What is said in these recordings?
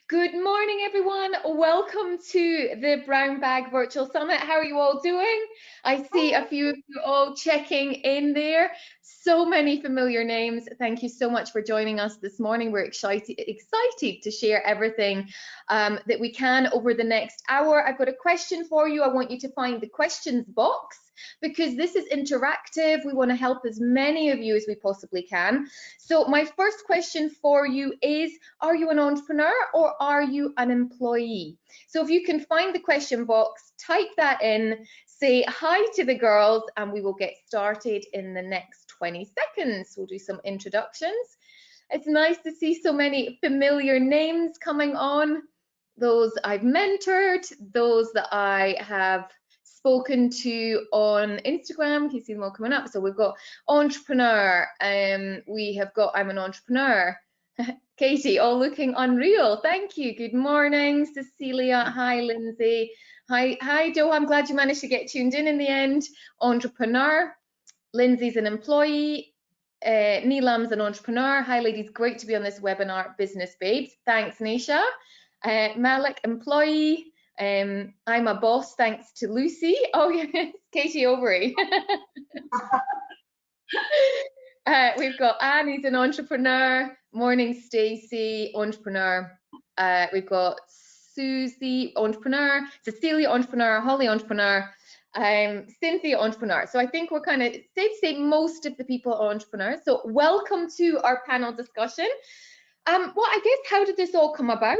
Good morning, everyone. Welcome to the Brown Bag Virtual Summit. How are you all doing? I see a few of you all checking in there. So many familiar names. Thank you so much for joining us this morning. We're excited to share everything that we can over the next hour. I've got a question for you. I want you to find the questions box, because this is interactive. We want to help as many of you as we possibly can. So my first question for you is, are you an entrepreneur or are you an employee? So if you can find the question box, type that in, say hi to the girls, and we will get started in the next 20 seconds. We'll do some introductions. It's nice to see so many familiar names coming on. Those I've mentored, those that I have spoken to on Instagram. You see them all coming up. So we've got entrepreneur, we have got I'm an entrepreneur. Katie, all looking unreal. Thank you. Good morning, Cecilia. Hi, Lindsay. Hi, Joe. I'm glad you managed to get tuned in the end. Entrepreneur. Lindsay's an employee. Neelam's an entrepreneur. Hi, ladies. Great to be on this webinar, Business Babes. Thanks, Nisha. Malik, employee. I'm a boss, thanks to Lucy. Oh, yes, Katie Overy. We've got Anne, who's an entrepreneur. Morning, Stacey, entrepreneur. We've got Susie, entrepreneur. Cecilia, entrepreneur. Holly, entrepreneur. Cynthia, entrepreneur. So I think we're kind of safe to say most of the people are entrepreneurs. So welcome to our panel discussion. Well, I guess, how did this all come about?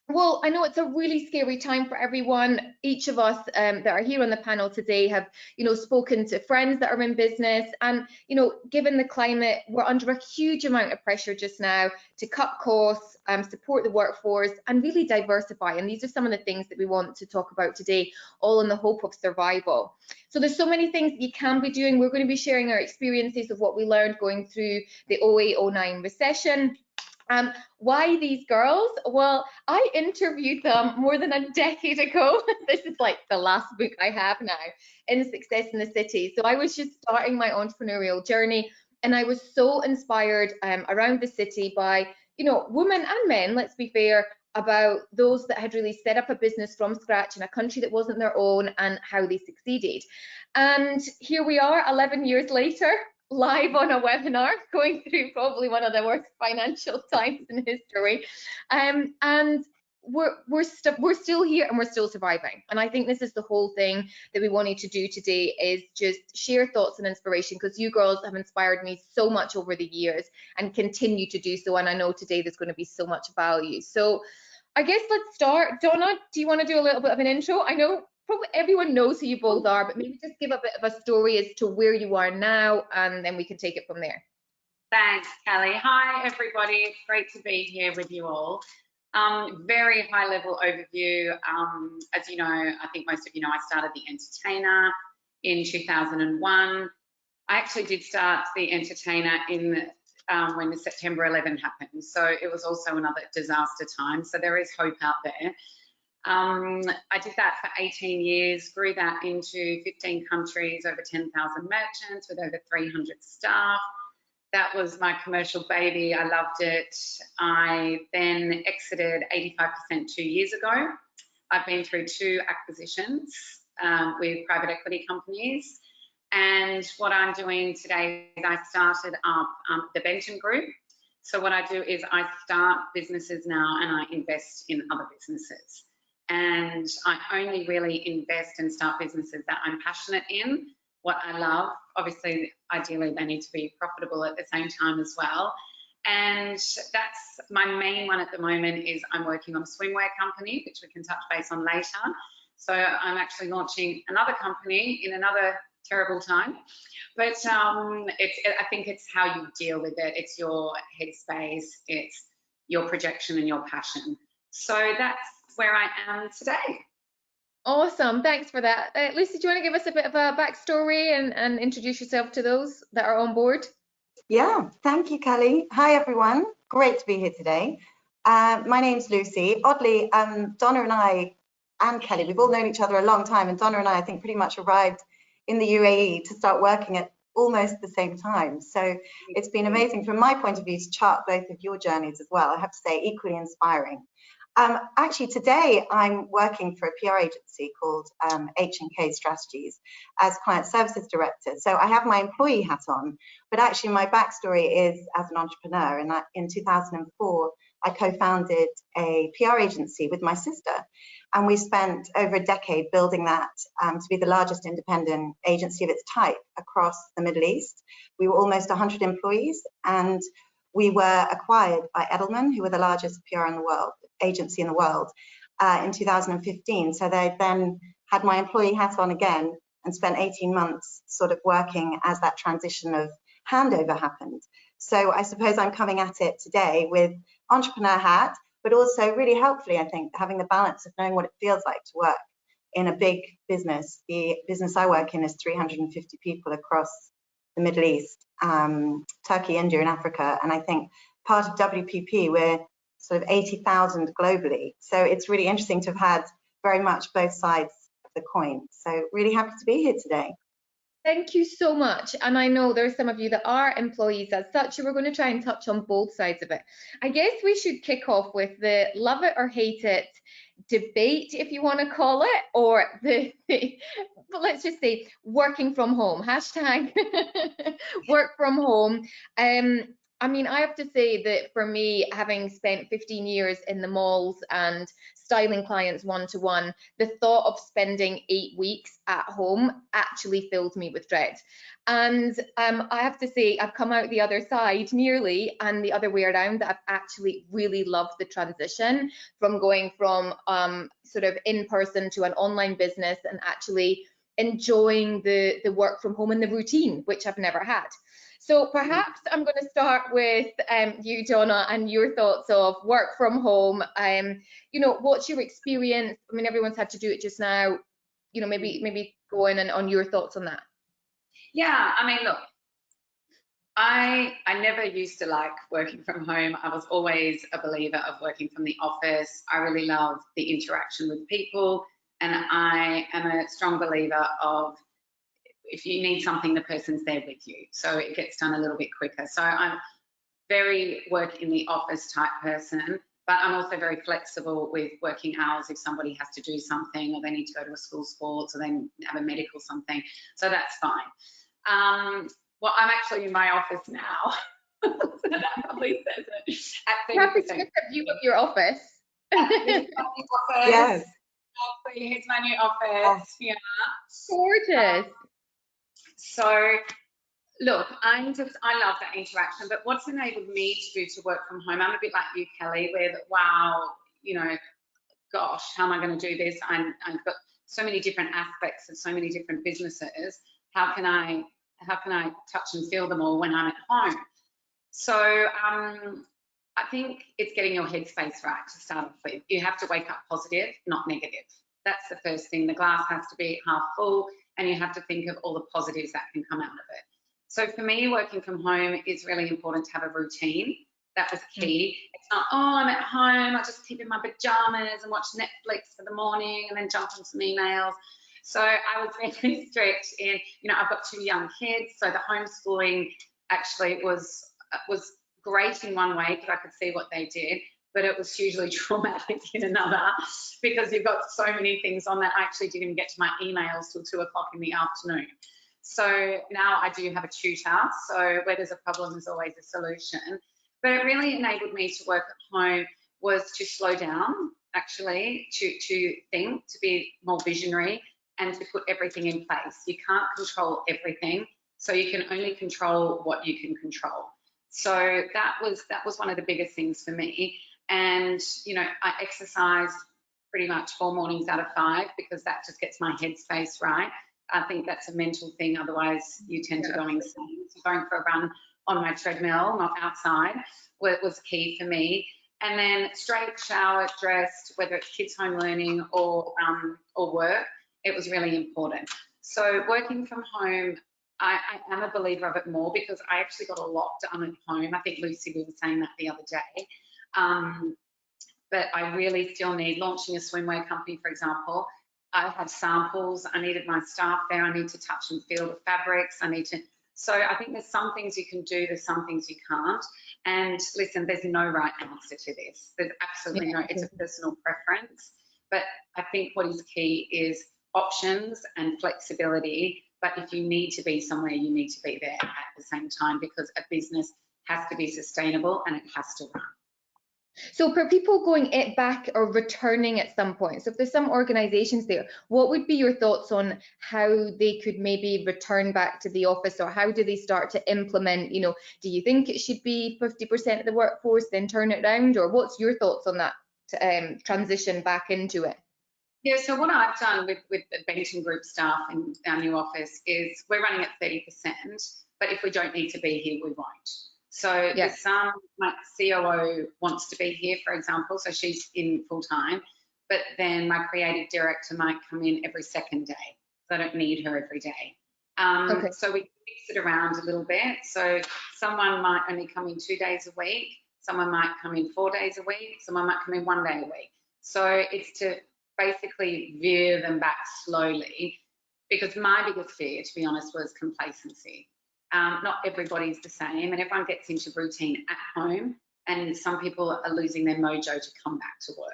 Well, I know it's a really scary time for everyone. Each of us that are here on the panel today have, spoken to friends that are in business, and, given the climate, we're under a huge amount of pressure just now to cut costs, support the workforce, and really diversify. And these are some of the things that we want to talk about today, all in the hope of survival. So there's so many things that you can be doing. We're going to be sharing our experiences of what we learned going through the 08-09 recession. Why these girls? Well, I interviewed them more than a decade ago. This is like the last book I have now, in Success in the City. So I was just starting my entrepreneurial journey, and I was so inspired around the city by, women and men, let's be fair, about those that had really set up a business from scratch in a country that wasn't their own and how they succeeded. And here we are 11 years later, live on a webinar, going through probably one of the worst financial times in history, and we're still here and we're still surviving. And I think this is the whole thing that we wanted to do today, is just share thoughts and inspiration, because you girls have inspired me so much over the years and continue to do so, and I know today there's going to be so much value. So I guess let's start. Donna, do you want to do a little bit of an intro? I know probably everyone knows who you both are, but maybe just give a bit of a story as to where you are now, and then we can take it from there. Thanks, Kelly. Hi, everybody. It's great to be here with you all. Very high level overview. As you know, I think most of you know, I started The Entertainer in 2001. I actually did start The Entertainer when the September 11 happened. So it was also another disaster time. So there is hope out there. I did that for 18 years, grew that into 15 countries, over 10,000 merchants with over 300 staff. That was my commercial baby. I loved it. I then exited 85% 2 years ago. I've been through 2 acquisitions with private equity companies. And what I'm doing today is I started up the Benton Group. So what I do is I start businesses now and I invest in other businesses. And I only really invest and start businesses that I'm passionate in, what I love. Obviously, ideally, they need to be profitable at the same time as well. And that's my main one at the moment. Is I'm working on a swimwear company, which we can touch base on later. So I'm actually launching another company in another terrible time. But I think it's how you deal with it. It's your headspace, it's your projection and your passion. So that's where I am today. Awesome, thanks for that. Lucy, do you want to give us a bit of a backstory and introduce yourself to those that are on board? Yeah, thank you, Kelly. Hi, everyone. Great to be here today. My name's Lucy. Oddly, Donna and I, and Kelly, we've all known each other a long time, and Donna and I think, pretty much arrived in the UAE to start working at almost the same time. So it's been amazing from my point of view to chart both of your journeys as well. I have to say, equally inspiring. Actually, today I'm working for a PR agency called H&K Strategies as Client Services Director. So I have my employee hat on, but actually my backstory is as an entrepreneur. And in 2004, I co-founded a PR agency with my sister. And we spent over a decade building that to be the largest independent agency of its type across the Middle East. We were almost 100 employees, and we were acquired by Edelman, who were the largest PR in the world, agency in the world, in 2015. So they then had my employee hat on again and spent 18 months sort of working as that transition of handover happened. So I suppose I'm coming at it today with entrepreneur hat, but also really helpfully, I think, having the balance of knowing what it feels like to work in a big business. The business I work in is 350 people across the Middle East, Turkey, India, and Africa. And I think part of WPP, we're sort of 80,000 globally. So it's really interesting to have had very much both sides of the coin. So really happy to be here today. Thank you so much. And I know there's some of you that are employees as such, so we're going to try and touch on both sides of it. I guess we should kick off with the love it or hate it debate, if you want to call it, or but let's just say working from home, hashtag work from home. I mean, I have to say that for me, having spent 15 years in the malls and styling clients one-to-one, the thought of spending 8 weeks at home actually filled me with dread. And I have to say, I've come out the other side nearly, and the other way around, that I've actually really loved the transition from going from sort of in-person to an online business and actually enjoying the work from home and the routine, which I've never had. So perhaps I'm going to start with you, Donna, and your thoughts of work from home. You know, what's your experience? I mean, everyone's had to do it just now. You know, maybe go in and on your thoughts on that. Yeah, I mean, look, I never used to like working from home. I was always a believer of working from the office. I really love the interaction with people, and I am a strong believer of, if you need something, the person's there with you, so it gets done a little bit quicker. So I'm very work in the office type person, but I'm also very flexible with working hours if somebody has to do something, or they need to go to a school sports, or they have a medical something, so that's fine. Well, I'm actually in my office now, so that probably says it. At 30%. Happy to look at view of your office. Yes. Here's my new office. Yeah. Gorgeous. So look, I love that interaction, but what's enabled me to work from home, I'm a bit like you, Kelly, where, wow, you know, gosh, how am I going to do this? I've got so many different aspects of so many different businesses. How can I touch and feel them all when I'm at home? So I think it's getting your headspace right to start off with. You have to wake up positive, not negative. That's the first thing. The glass has to be half full, and you have to think of all the positives that can come out of it. So for me, working from home is really important to have a routine. That was key. It's not, oh, I'm at home, I'll just keep in my pajamas and watch Netflix for the morning and then jump on some emails. So I was very strict in, you know, I've got 2 young kids, so the homeschooling actually was great in one way because I could see what they did, but it was hugely traumatic in another because you've got so many things on that I actually didn't even get to my emails till 2 o'clock in the afternoon. So now I do have a tutor, so where there's a problem, there's always a solution. But it really enabled me to work at home was to slow down, actually, to think, to be more visionary, and to put everything in place. You can't control everything, so you can only control what you can control. So that was one of the biggest things for me. And, you know, I exercised pretty much 4 mornings out of 5 because that just gets my headspace right. I think that's a mental thing, otherwise you tend to go insane. So going for a run on my treadmill, not outside, was key for me. And then straight shower, dressed, whether it's kids home learning or work, it was really important. So working from home, I am a believer of it more because I actually got a lot done at home. I think Lucy was saying that the other day. But I really still need, launching a swimwear company, for example, I had samples, I needed my staff there, I need to touch and feel the fabrics, I need to So I think there's some things you can do, there's some things you can't. And listen, there's no right answer to this. There's absolutely no, it's a personal preference. But I think what is key is options and flexibility. But if you need to be somewhere, you need to be there at the same time, because a business has to be sustainable and it has to run. So for people going it back or returning at some point, so if there's some organisations there, what would be your thoughts on how they could maybe return back to the office, or how do they start to implement, you know, do you think it should be 50% of the workforce, then turn it around, or what's your thoughts on that transition back into it? Yeah, so what I've done with the Benton Group staff in our new office is we're running at 30%, but if we don't need to be here, we won't. So there's some, my COO wants to be here, for example, so she's in full time, but then my creative director might come in every second day. So I don't need her every day. So we mix it around a little bit. So someone might only come in 2 days a week, someone might come in 4 days a week, someone might come in 1 day a week. So it's to basically veer them back slowly, because my biggest fear, to be honest, was complacency. Not everybody's the same, and everyone gets into routine at home, and some people are losing their mojo to come back to work.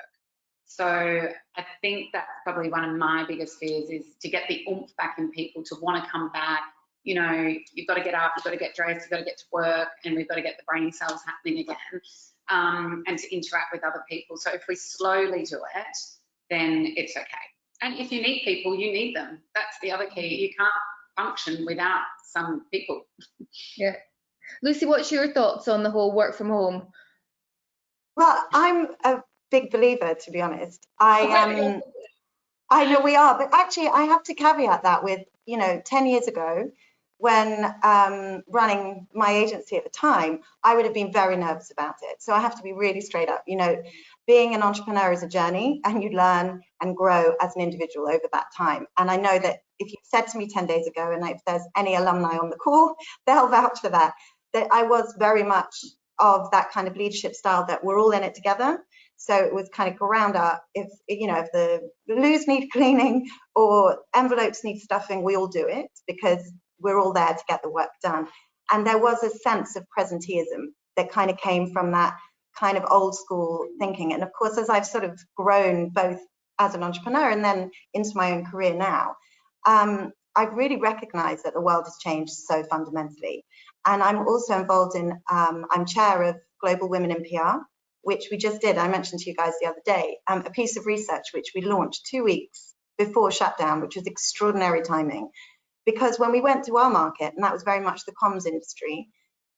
So I think that's probably one of my biggest fears, is to get the oomph back in people to want to come back. You know, you've got to get up, you've got to get dressed, you've got to get to work, and we've got to get the brain cells happening again, and to interact with other people. So if we slowly do it, then it's okay. And if you need people, you need them. That's the other key. You can't function without some people. Yeah. Lucy, what's your thoughts on the whole work from home? Well, I'm a big believer, to be honest. I know we are, but actually I have to caveat that with, you know, 10 years ago, when running my agency at the time, I would have been very nervous about it. So I have to be really straight up. You know, being an entrepreneur is a journey, and you learn and grow as an individual over that time. And I know that if you said to me 10 days ago, and if there's any alumni on the call, they'll vouch for that, that I was very much of that kind of leadership style, that we're all in it together. So it was kind of ground up. If, you know, if the loos need cleaning or envelopes need stuffing, we all do it, because we're all there to get the work done. And there was a sense of presenteeism that kind of came from that kind of old school thinking. And of course, as I've sort of grown both as an entrepreneur and then into my own career now, I've really recognized that the world has changed so fundamentally. And I'm also involved in, I'm chair of Global Women in PR, which we just did, I mentioned to you guys the other day, a piece of research which we launched 2 weeks before shutdown, which was extraordinary timing. Because when we went to our market, and that was very much the comms industry,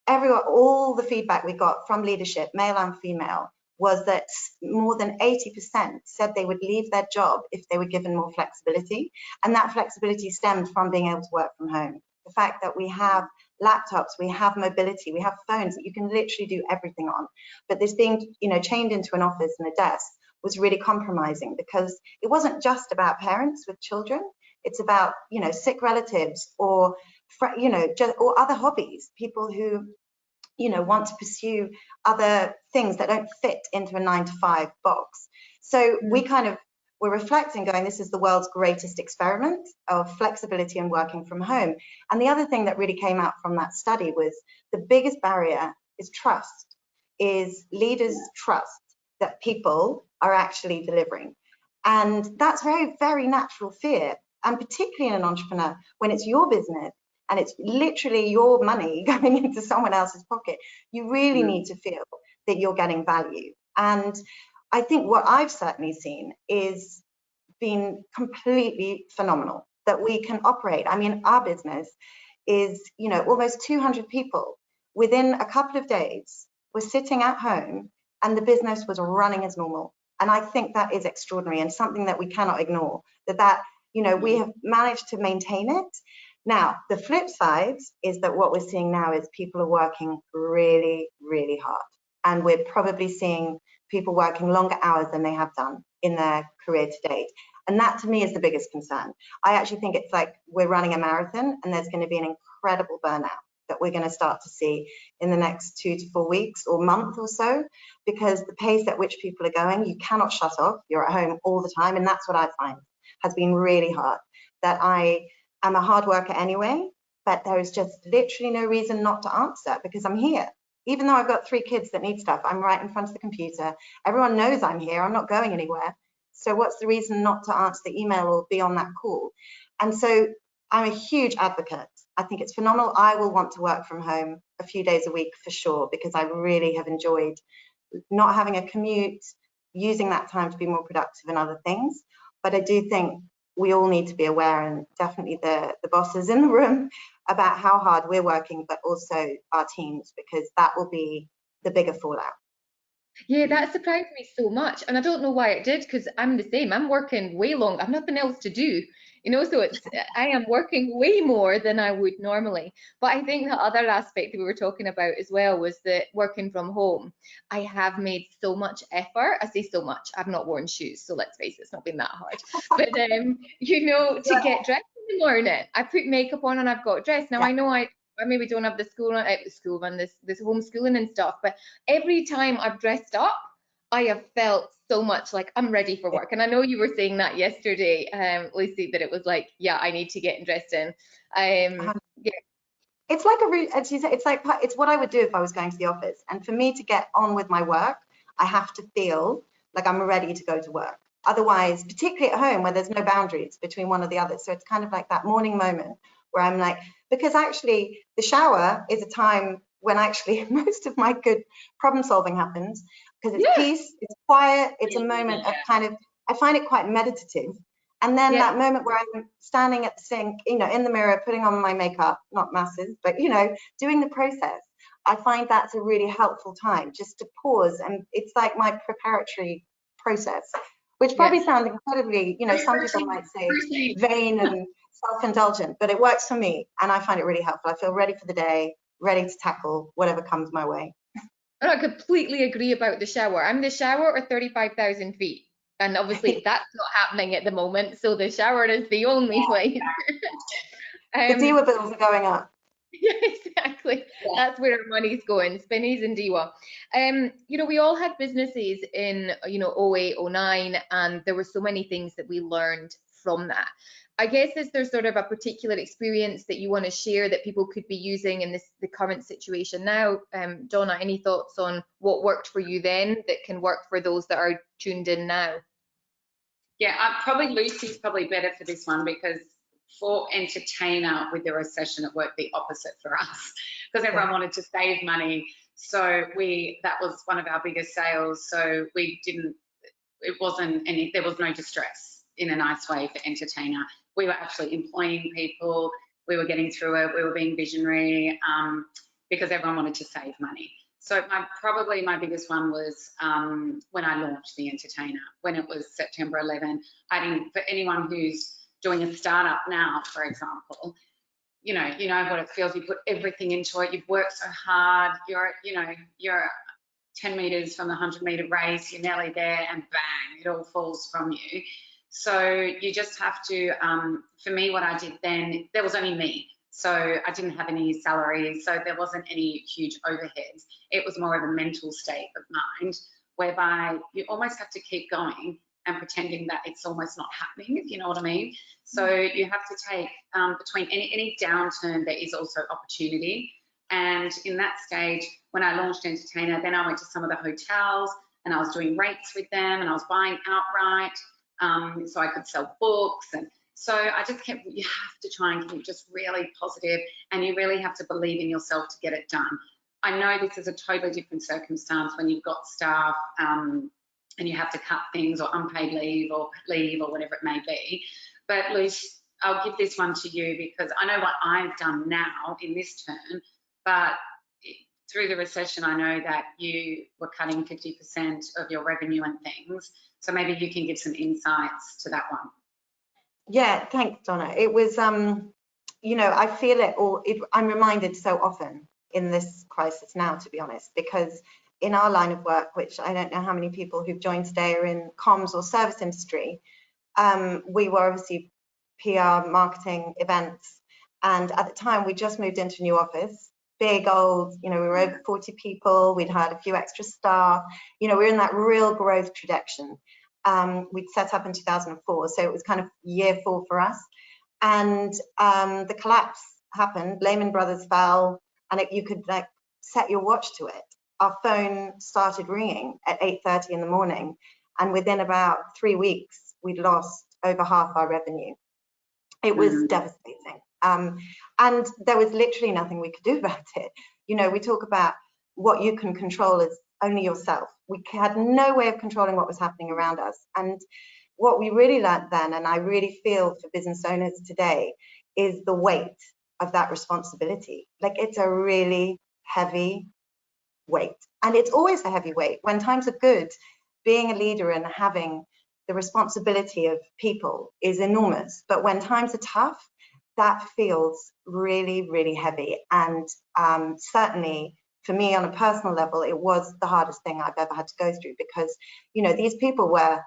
all the feedback we got from leadership, male and female, was that more than 80% said they would leave their job if they were given more flexibility. And that flexibility stemmed from being able to work from home. The fact that we have laptops, we have mobility, we have phones that you can literally do everything on. But this being, you know, chained into an office and a desk was really compromising, because it wasn't just about parents with children. It's about, you know, sick relatives, or, you know, or other hobbies, people who, you know, want to pursue other things that don't fit into a 9-to-5 box. So we kind of were reflecting, going, this is the world's greatest experiment of flexibility and working from home. And the other thing that really came out from that study was the biggest barrier is trust, is leaders trust that people are actually delivering. And that's very, very natural fear. And particularly in an entrepreneur, when it's your business and it's literally your money going into someone else's pocket, you really need to feel that you're getting value. And I think what I've certainly seen is been completely phenomenal, that we can operate. I mean, our business is, you know, almost 200 people. Within a couple of days, we're sitting at home and the business was running as normal. And I think that is extraordinary and something that we cannot ignore, that you know, we have managed to maintain it. Now, the flip side is that what we're seeing now is people are working really, really hard. And we're probably seeing people working longer hours than they have done in their career to date. And that to me is the biggest concern. I actually think it's like we're running a marathon, and there's going to be an incredible burnout that we're going to start to see in the next 2 to 4 weeks or month or so, because the pace at which people are going, you cannot shut off. You're at home all the time. And that's what I find has been really hard, that I am a hard worker anyway, but there is just literally no reason not to answer because I'm here. Even though I've got 3 kids that need stuff, I'm right in front of the computer. Everyone knows I'm here. I'm not going anywhere. So what's the reason not to answer the email or be on that call? And so I'm a huge advocate. I think it's phenomenal. I will want to work from home a few days a week for sure, because I really have enjoyed not having a commute, using that time to be more productive in other things. But I do think we all need to be aware, and definitely the bosses in the room, about how hard we're working, but also our teams, because that will be the bigger fallout. Yeah, that surprised me so much, and I don't know why it did, because I'm the same. I'm working way long. I've nothing else to do, so I am working way more than I would normally. But I think the other aspect that we were talking about as well was that working from home, I have made so much effort. I say so much. I've not worn shoes, so let's face it, it's not been that hard. But to get dressed in the morning, I put makeup on and I've got dressed. Now I know I maybe don't have the school run, this homeschooling and stuff, but every time I've dressed up, I have felt so much like I'm ready for work. And I know you were saying that yesterday, Lucy, that it was like, yeah, I need to get dressed in. Yeah. It's like as you say, it's what I would do if I was going to the office. And for me to get on with my work, I have to feel like I'm ready to go to work. Otherwise, particularly at home where there's no boundaries between one or the other. So it's kind of like that morning moment where I'm like, because actually the shower is a time when actually most of my good problem solving happens, because it's peace, it's quiet, it's a moment of kind of, I find it quite meditative. And then that moment where I'm standing at the sink, in the mirror, putting on my makeup, not masses, but, doing the process, I find that's a really helpful time just to pause. And it's like my preparatory process, which probably sounds incredibly, some people might say vain and self-indulgent, but it works for me. And I find it really helpful. I feel ready for the day, ready to tackle whatever comes my way. I completely agree about the shower. I'm the shower or 35,000 feet. And obviously that's not happening at the moment. So the shower is the only place. The DAbo bills are going up. Yeah, exactly. That's where our money's going, spinnies and DAbo. We all had businesses in, 08, 09, and there were so many things that we learned from that. I guess, is there sort of a particular experience that you want to share that people could be using in the current situation now? Donna, any thoughts on what worked for you then that can work for those that are tuned in now? Yeah, probably Lucy's probably better for this one, because for entertainer with the recession, it worked the opposite for us, because everyone wanted to save money. So that was one of our biggest sales. So there was no distress in a nice way for entertainer. We were actually employing people. We were getting through it. We were being visionary because everyone wanted to save money. So probably my biggest one was when I launched the entertainer, when it was September 11. For anyone who's doing a startup now, for example, you know what it feels. You put everything into it. You've worked so hard. You're 10 meters from the 100-meter race. You're nearly there, and bang, it all falls from you. So you just have to. For me, what I did then, there was only me. So I didn't have any salaries, so there wasn't any huge overheads. It was more of a mental state of mind, whereby you almost have to keep going and pretending that it's almost not happening, if you know what I mean. So you have to take, between any downturn, there is also opportunity. And in that stage, when I launched Entertainer, then I went to some of the hotels and I was doing rates with them, and I was buying outright so I could sell books. And so I just kept, you have to try and keep just really positive, and you really have to believe in yourself to get it done. I know this is a totally different circumstance when you've got staff and you have to cut things, or unpaid leave or whatever it may be. But Luce, I'll give this one to you, because I know what I've done now in this term, but through the recession, I know that you were cutting 50% of your revenue and things. So maybe you can give some insights to that one. Yeah, thanks, Donna. It was, I feel it, I'm reminded so often in this crisis now, to be honest, because in our line of work, which I don't know how many people who've joined today are in comms or service industry, we were obviously PR, marketing, events. And at the time, we just moved into a new office, big old, we were over 40 people. We'd hired a few extra staff. We were in that real growth trajectory. We'd set up in 2004, so it was kind of year 4 for us. And the collapse happened, Lehman Brothers fell, and you could like set your watch to it. Our phone started ringing at 8:30 in the morning, and within about 3 weeks, we'd lost over half our revenue. It was devastating. And there was literally nothing we could do about it. You know, we talk about what you can control is only yourself. We had no way of controlling what was happening around us. And what we really learned then, and I really feel for business owners today, is the weight of that responsibility. Like, it's a really heavy weight, and it's always a heavy weight. When times are good, being a leader and having the responsibility of people is enormous, but when times are tough, that feels really, really heavy. And certainly for me on a personal level, it was the hardest thing I've ever had to go through, because, you know, these people were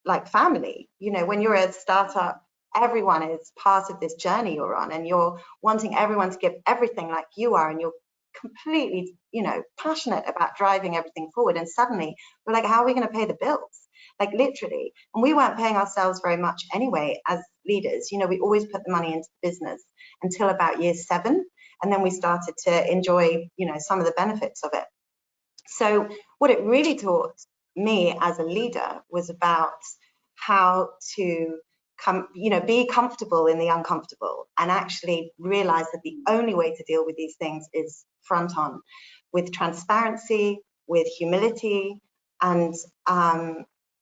like family. You know, when you're a startup, everyone is part of this journey you're on, and you're wanting everyone to give everything like you are, and you're completely, you know, passionate about driving everything forward. And suddenly we're like, how are we going to pay the bills? Like, literally. And we weren't paying ourselves very much anyway as leaders. You know, we always put the money into the business until about year 7, and then we started to enjoy, you know, some of the benefits of it. So what it really taught me as a leader was about how to be comfortable in the uncomfortable, and actually realize that the only way to deal with these things is front on, with transparency, with humility, and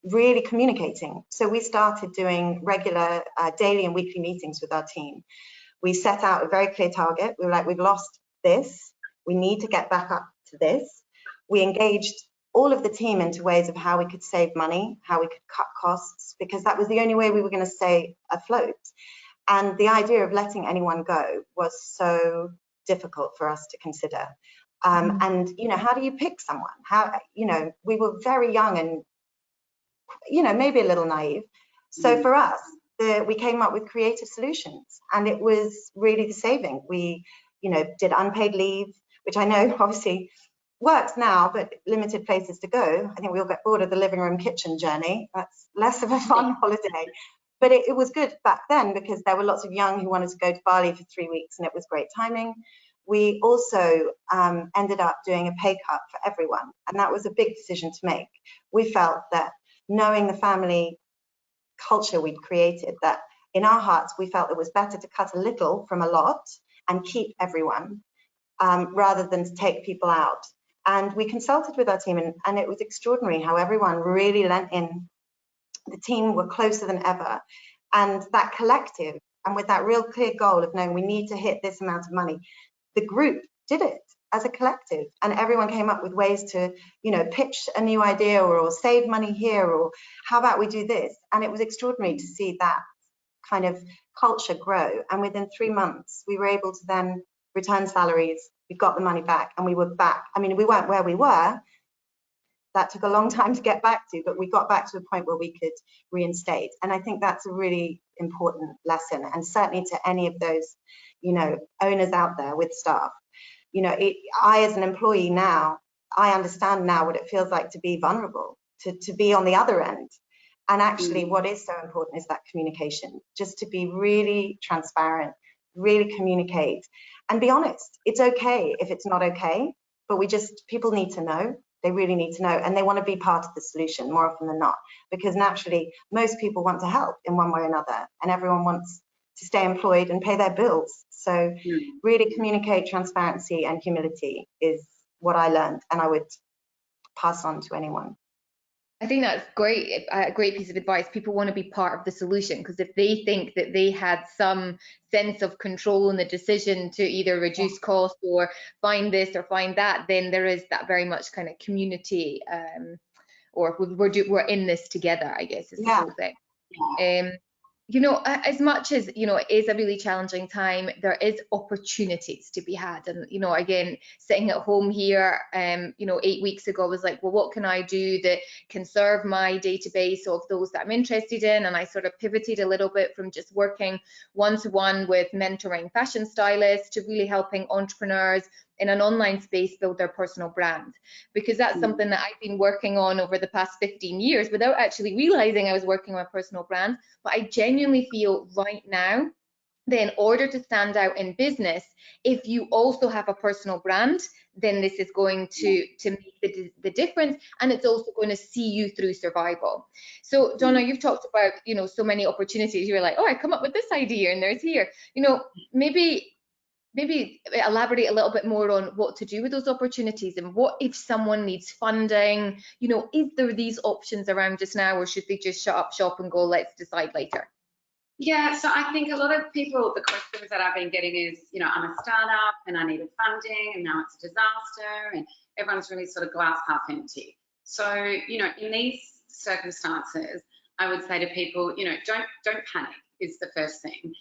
really communicating. So we started doing regular daily and weekly meetings with our team. We set out a very clear target. We were like, we've lost this, we need to get back up to this. We engaged all of the team into ways of how we could save money, how we could cut costs, because that was the only way we were going to stay afloat. And the idea of letting anyone go was so difficult for us to consider. And, you know, how do you pick someone? How, you know, we were very young and, you know, maybe a little naive. So for us, we came up with creative solutions, and it was really the saving. We, you know, did unpaid leave, which I know obviously works now, but limited places to go. I think we all get bored of the living room kitchen journey. That's less of a fun holiday. But it was good back then, because there were lots of young who wanted to go to Bali for 3 weeks, and it was great timing. We also ended up doing a pay cut for everyone, and that was a big decision to make. We felt that, knowing the family culture we'd created, that in our hearts we felt it was better to cut a little from a lot and keep everyone, rather than to take people out. And we consulted with our team, and it was extraordinary how everyone really lent in. The team were closer than ever, and that collective, and with that real clear goal of knowing we need to hit this amount of money, the group did it as a collective, and everyone came up with ways to, you know, pitch a new idea, or save money here, or how about we do this. And it was extraordinary to see that kind of culture grow. And within 3 months, we were able to then return salaries. We got the money back, and we were back. I mean, we weren't where we were. That took a long time to get back to, but we got back to a point where we could reinstate. And I think that's a really important lesson, and certainly to any of those, you know, owners out there with staff. You know, I as an employee now, I understand now what it feels like to be vulnerable, to be on the other end. And actually what is so important is that communication, just to be really transparent, really communicate, and be honest. It's okay if it's not okay, but people need to know. They really need to know, and they want to be part of the solution more often than not, because naturally most people want to help in one way or another, and everyone wants to stay employed and pay their bills. So really communicate. Transparency and humility is what I learned, and I would pass on to anyone. I think that's great, a great piece of advice. People want to be part of the solution, because if they think that they had some sense of control in the decision to either reduce cost or find this or find that, then there is that very much kind of community, or we're in this together, I guess, is the whole thing. You know, as much as, you know, it is a really challenging time, there is opportunities to be had. And, you know, again, sitting at home here, you know, 8 weeks ago, I was like, well, what can I do that can serve my database of those that I'm interested in? And I sort of pivoted a little bit from just working one-to-one with mentoring fashion stylists to really helping entrepreneurs in an online space build their personal brand, because that's something that I've been working on over the past 15 years without actually realizing I was working on a personal brand. But I genuinely feel right now then in order to stand out in business, if you also have a personal brand, then this is going to make the difference, and it's also going to see you through survival. So Donna, you've talked about, you know, so many opportunities. You're like, oh, I come up with this idea and there's here, you know, maybe elaborate a little bit more on what to do with those opportunities, and what if someone needs funding, you know, is there these options around just now, or should they just shut up shop and go, let's decide later? Yeah, so I think a lot of people, the questions that I've been getting is, you know, I'm a startup and I needed funding and now it's a disaster, and everyone's really sort of glass half empty. So, you know, in these circumstances, I would say to people, you know, don't panic is the first thing.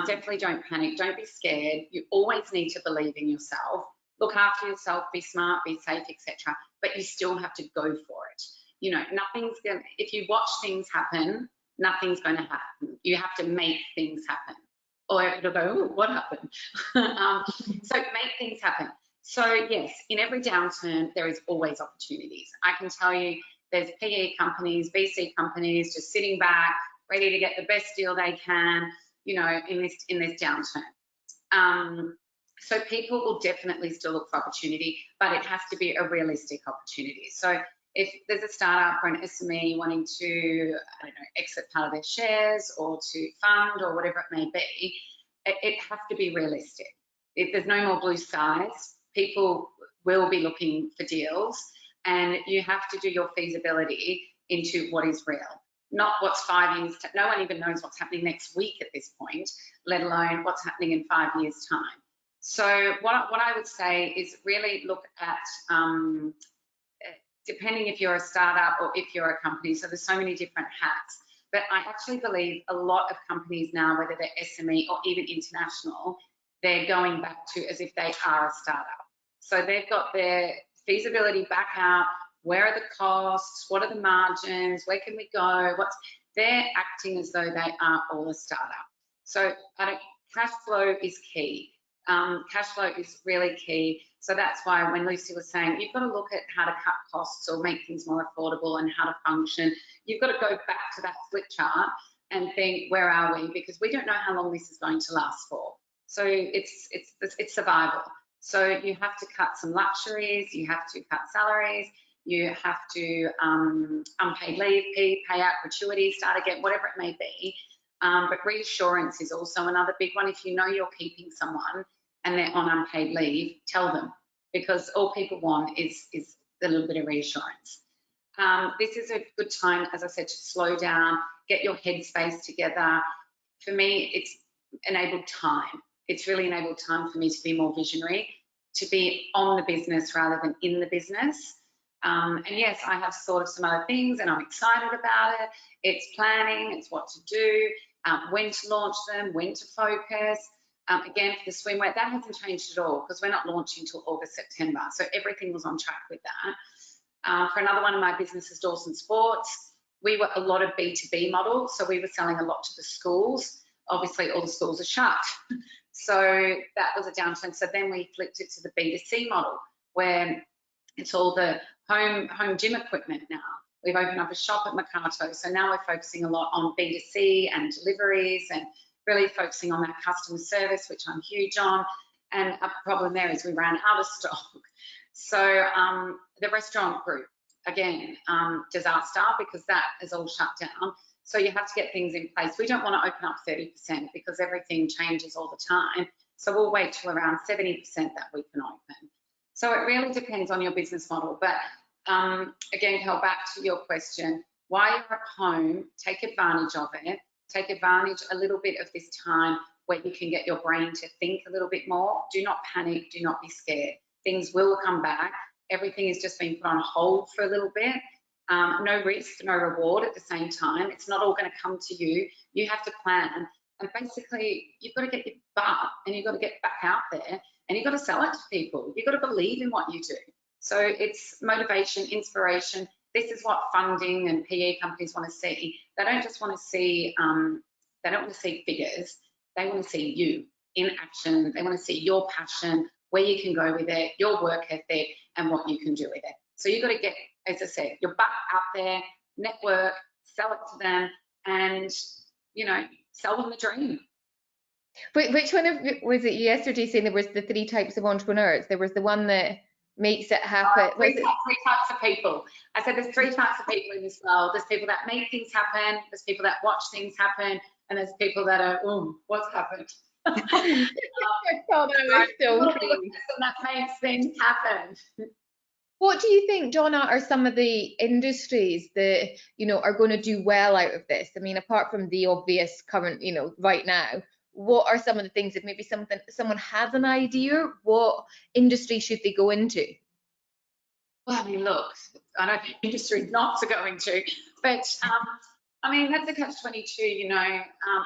Definitely don't panic, don't be scared. You always need to believe in yourself, look after yourself, be smart, be safe, etc. But you still have to go for it. You know, nothing's gonna, if you watch things happen, nothing's going to happen. You have to make things happen, or it'll go, oh, what happened? So make things happen. So yes, in every downturn, there is always opportunities. I can tell you there's PE companies, VC companies just sitting back, ready to get the best deal they can, you know, in this downturn. So people will definitely still look for opportunity, but it has to be a realistic opportunity. So if there's a startup or an SME wanting to, I don't know, exit part of their shares or to fund or whatever it may be, it has to be realistic. If there's no more blue skies, people will be looking for deals, and you have to do your feasibility into what is real, not what's 5 years. No one even knows what's happening next week at this point, let alone what's happening in 5 years' time. So what I would say is really look at, depending if you're a startup or if you're a company, so there's so many different hats. But I actually believe a lot of companies now, whether they're SME or even international, they're going back to as if they are a startup. So they've got their feasibility back out. Where are the costs? What are the margins? Where can we go? They're acting as though they are all a startup. So cash flow is key. Cash flow is really key. So that's why when Lucy was saying, you've got to look at how to cut costs or make things more affordable and how to function, you've got to go back to that flip chart and think, where are we? Because we don't know how long this is going to last for. So it's survival. So you have to cut some luxuries, you have to cut salaries, you have to unpaid leave, pay out gratuity, start again, whatever it may be. But reassurance is also another big one. If you know you're keeping someone and they're on unpaid leave, tell them, because all people want is a little bit of reassurance. This is a good time, as I said, to slow down, get your headspace together. For me, it's enabled time. It's really enabled time for me to be more visionary, to be on the business rather than in the business. And yes, I have sort of some other things and I'm excited about it. It's planning, it's what to do, when to launch them, when to focus. Again, for the swimwear, that hasn't changed at all because we're not launching until August, September. So everything was on track with that. For another one of my businesses, Dawson Sports, we were a lot of B2B models. So we were selling a lot to the schools. Obviously, all the schools are shut. So that was a downturn. So then we flipped it to the B2C model, where it's all the home gym equipment now. We've opened up a shop at Mercato. So now we're focusing a lot on B2C and deliveries and really focusing on that customer service, which I'm huge on. And a problem there is we ran out of stock. So the restaurant group, again, disaster, because that is all shut down. So you have to get things in place. We don't want to open up 30% because everything changes all the time. So we'll wait till around 70% that we can open. So it really depends on your business model. But again, Kel, back to your question, while you're at home, take advantage of it. Take advantage a little bit of this time where you can get your brain to think a little bit more. Do not panic, do not be scared. Things will come back. Everything is just being put on hold for a little bit. No risk, no reward at the same time. It's not all going to come to you. You have to plan. And basically, you've got to get your butt and you've got to get back out there and you've got to sell it to people. You've got to believe in what you do. So it's motivation, inspiration. This is what funding and PE companies want to see. They don't just want to see, they don't want to see figures. They want to see you in action. They want to see your passion, where you can go with it, your work ethic, and what you can do with it. So you've got to get, as I said, your butt out there, network, sell it to them, and, you know, sell them the dream. Which one was it yesterday saying there was the 3 types of entrepreneurs? There was the one that makes it happen. Three types of people. I said there's 3 types of people in this world. There's people that make things happen, there's people that watch things happen, and there's people that are, oh, what's happened? I thought that was so funny. That makes things happen. What do you think, Donna, are some of the industries that, you know, are going to do well out of this? I mean, apart from the obvious current, you know, right now, what are some of the things that maybe someone has an idea? What industry should they go into? Well, I mean, look, I don't think industry not to go into, but I mean, that's a catch-22, you know.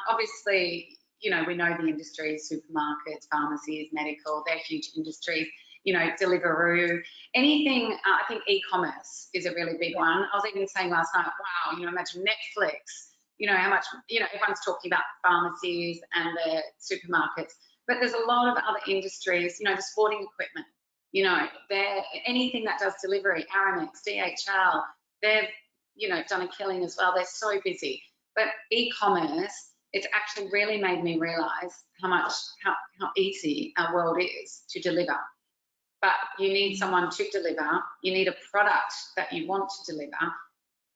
Obviously, you know, we know the industries, supermarkets, pharmacies, medical, they're huge industries, you know, Deliveroo, anything. I think e-commerce is a really big one. I was even saying last night, wow, you know, imagine Netflix, you know, how much, you know, everyone's talking about the pharmacies and the supermarkets, but there's a lot of other industries, you know, the sporting equipment, you know, anything that does delivery, Aramex, DHL, they've, you know, done a killing as well. They're so busy. But e-commerce, it's actually really made me realize how easy our world is to deliver. But you need someone to deliver. You need a product that you want to deliver.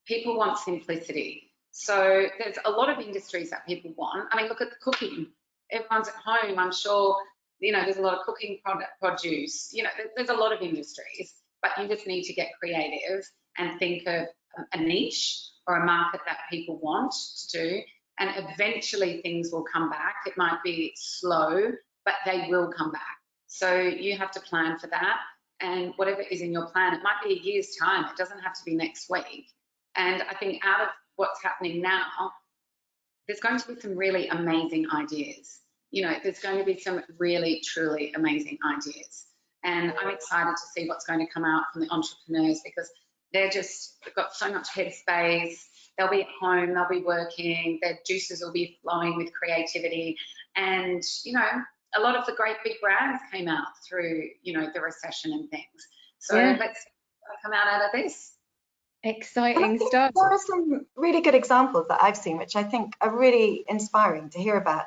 People want simplicity. So there's a lot of industries that people want. I mean, look at the cooking. Everyone's at home. I'm sure, you know, there's a lot of cooking produce. You know, there's a lot of industries, but you just need to get creative and think of a niche or a market that people want to do. And eventually things will come back. It might be slow, but they will come back. So you have to plan for that. And whatever is in your plan, it might be a year's time. It doesn't have to be next week. And I think out of what's happening now, there's going to be some really amazing ideas. You know, there's going to be some really, truly amazing ideas. And I'm excited to see what's going to come out from the entrepreneurs, because they've got so much headspace. They'll be at home, they'll be working, their juices will be flowing with creativity. And, you know, a lot of the great big brands came out through, you know, the recession and things. So yeah, let's come out of this. Exciting stuff. There are some really good examples that I've seen, which I think are really inspiring to hear about.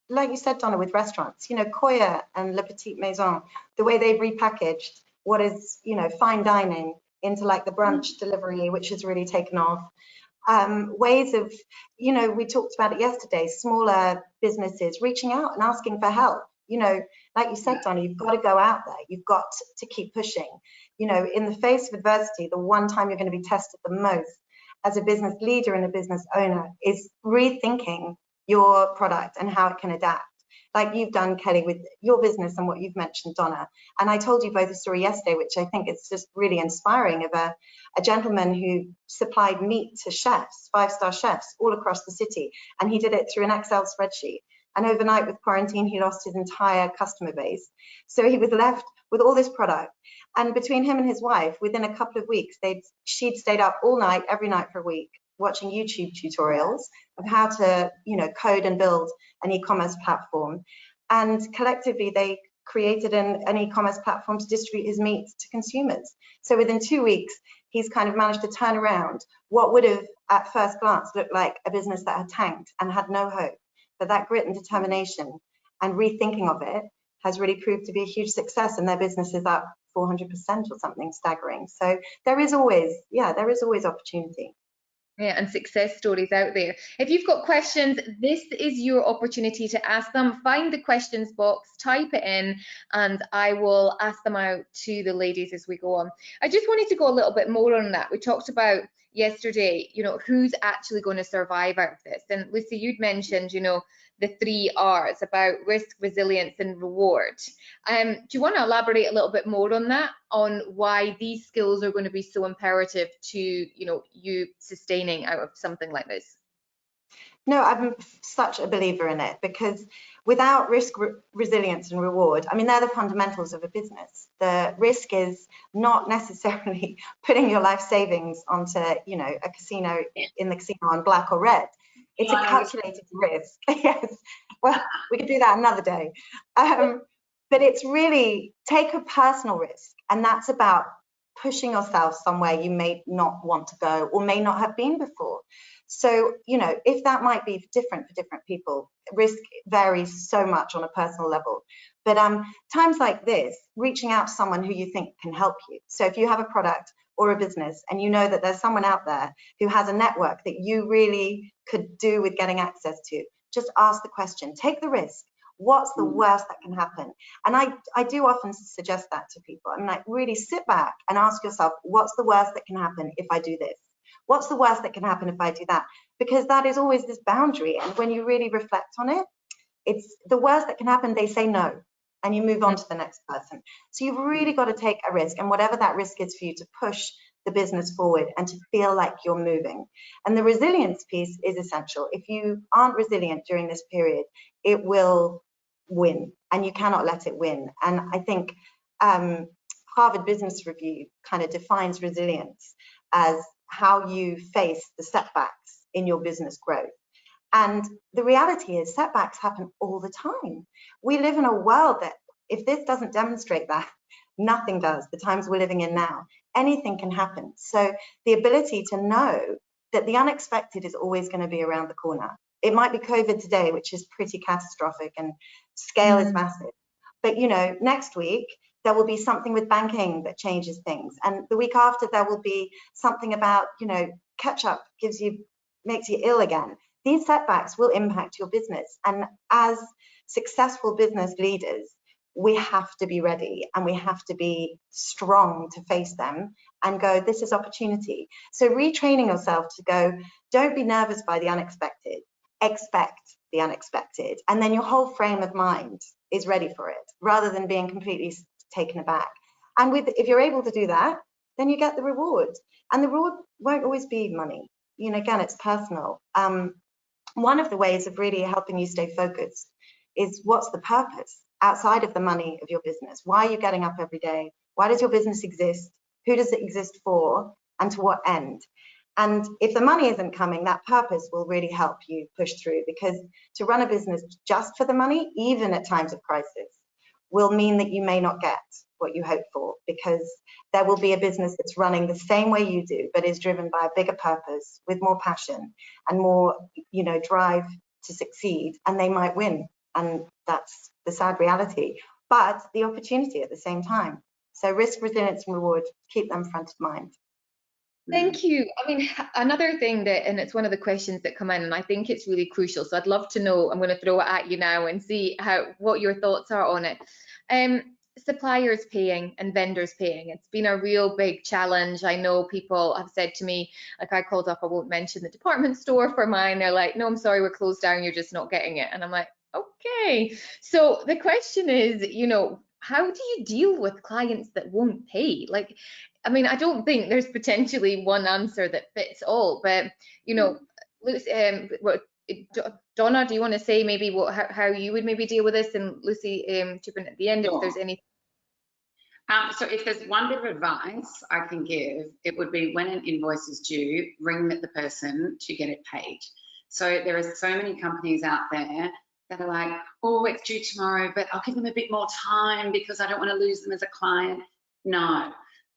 Like you said, Donna, with restaurants, you know, Koya and Le Petit Maison, the way they've repackaged what is, you know, fine dining into like the brunch delivery, which has really taken off. Ways of, you know, we talked about it yesterday, smaller businesses reaching out and asking for help. You know, like you said, Donna, you've got to go out there. You've got to keep pushing. You know, in the face of adversity, the one time you're going to be tested the most as a business leader and a business owner is rethinking your product and how it can adapt. Like you've done, Kelly, with your business and what you've mentioned, Donna. And I told you both a story yesterday, which I think is just really inspiring, of a gentleman who supplied meat to chefs, 5-star chefs all across the city. And he did it through an Excel spreadsheet. And overnight with quarantine, he lost his entire customer base. So he was left with all this product. And between him and his wife, within a couple of weeks, she'd stayed up all night, every night for a week, watching YouTube tutorials of how to, you know, code and build an e-commerce platform. And collectively, they created an e-commerce platform to distribute his meat to consumers. So within 2 weeks, he's kind of managed to turn around what would have at first glance looked like a business that had tanked and had no hope. But that grit and determination and rethinking of it has really proved to be a huge success, and their business is up 400% or something staggering. So there is always opportunity. Yeah, and success stories out there. If you've got questions, this is your opportunity to ask them. Find the questions box, type it in, and I will ask them out to the ladies as we go on. I just wanted to go a little bit more on that. We talked about yesterday, you know, who's actually going to survive out of this. And Lucy, you'd mentioned, you know, the 3 R's about risk, resilience, and reward. Do you want to elaborate a little bit more on that, on why these skills are going to be so imperative to, you know, you sustaining out of something like this? No, I'm such a believer in it, because without risk, resilience, and reward, I mean, they're the fundamentals of a business. The risk is not necessarily putting your life savings onto, you know, a casino, in the casino on black or red. It's a calculated risk. Yes, well, we could do that another day. But it's really take a personal risk, and that's about pushing yourself somewhere you may not want to go or may not have been before. So, you know, if that might be different for different people, risk varies so much on a personal level. But times like this, reaching out to someone who you think can help you. So if you have a product or a business and you know that there's someone out there who has a network that you really could do with getting access to, just ask the question, take the risk. What's the worst that can happen? And I do often suggest that to people. I'm like, really sit back and ask yourself, what's the worst that can happen if I do this? What's the worst that can happen if I do that? Because that is always this boundary. And when you really reflect on it, it's the worst that can happen, they say no, and you move on to the next person. So you've really got to take a risk, and whatever that risk is for you, to push the business forward and to feel like you're moving. And the resilience piece is essential. If you aren't resilient during this period, it will win, and you cannot let it win. And I think Harvard Business Review kind of defines resilience as how you face the setbacks in your business growth. And the reality is setbacks happen all the time. We live in a world that, if this doesn't demonstrate that, nothing does. The times we're living in now, anything can happen. So the ability to know that the unexpected is always going to be around the corner. It might be COVID today, which is pretty catastrophic and scale is massive. But, you know, next week, there will be something with banking that changes things. And the week after, there will be something about, you know, ketchup makes you ill again. These setbacks will impact your business. And as successful business leaders, we have to be ready and we have to be strong to face them and go, this is opportunity. So retraining yourself to go, don't be nervous by the unexpected, expect the unexpected. And then your whole frame of mind is ready for it, rather than being completely taken aback. And if you're able to do that, then you get the reward. And the reward won't always be money. You know, again, it's personal. One of the ways of really helping you stay focused is, what's the purpose outside of the money of your business? Why are you getting up every day? Why does your business exist? Who does it exist for? And to what end? And if the money isn't coming, that purpose will really help you push through, because to run a business just for the money, even at times of crisis, will mean that you may not get what you hope for, because there will be a business that's running the same way you do, but is driven by a bigger purpose, with more passion and more, you know, drive to succeed, and they might win. And that's the sad reality, but the opportunity at the same time. So risk, resilience, and reward, keep them front of mind. Thank you. I mean, another thing that, and it's one of the questions that come in, and I think it's really crucial, so I'd love to know, I'm going to throw it at you now and see what your thoughts are on it. Suppliers paying and vendors paying. It's been a real big challenge. I know people have said to me, like, I called up, I won't mention the department store for mine. They're like, no, I'm sorry, we're closed down, you're just not getting it. And I'm like, okay. So the question is, you know, how do you deal with clients that won't pay? Like, I mean, I don't think there's potentially one answer that fits all, but, you know, Donna, do you want to say maybe how you would maybe deal with this, and Lucy, chip in at the end if there's any. So if there's one bit of advice I can give, it would be, when an invoice is due, ring the person to get it paid. So there are so many companies out there that are like, oh, it's due tomorrow, but I'll give them a bit more time because I don't want to lose them as a client. No,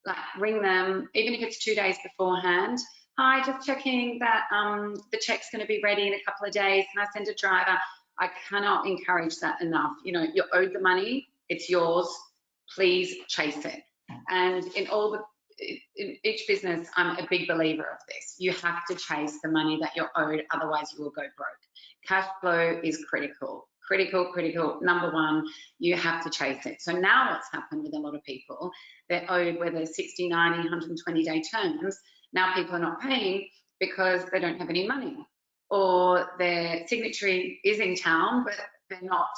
like, ring them, even if it's 2 days beforehand. Hi, just checking that the check's going to be ready in a couple of days. Can I send a driver? I cannot encourage that enough. You know, you're owed the money, it's yours. Please chase it. And in each business, I'm a big believer of this. You have to chase the money that you're owed, otherwise you will go broke. Cash flow is critical. Critical. Number one, you have to chase it. So now what's happened with a lot of people, they're owed, whether 60, 90, 120-day terms. Now people are not paying because they don't have any money, or their signatory is in town, but they're not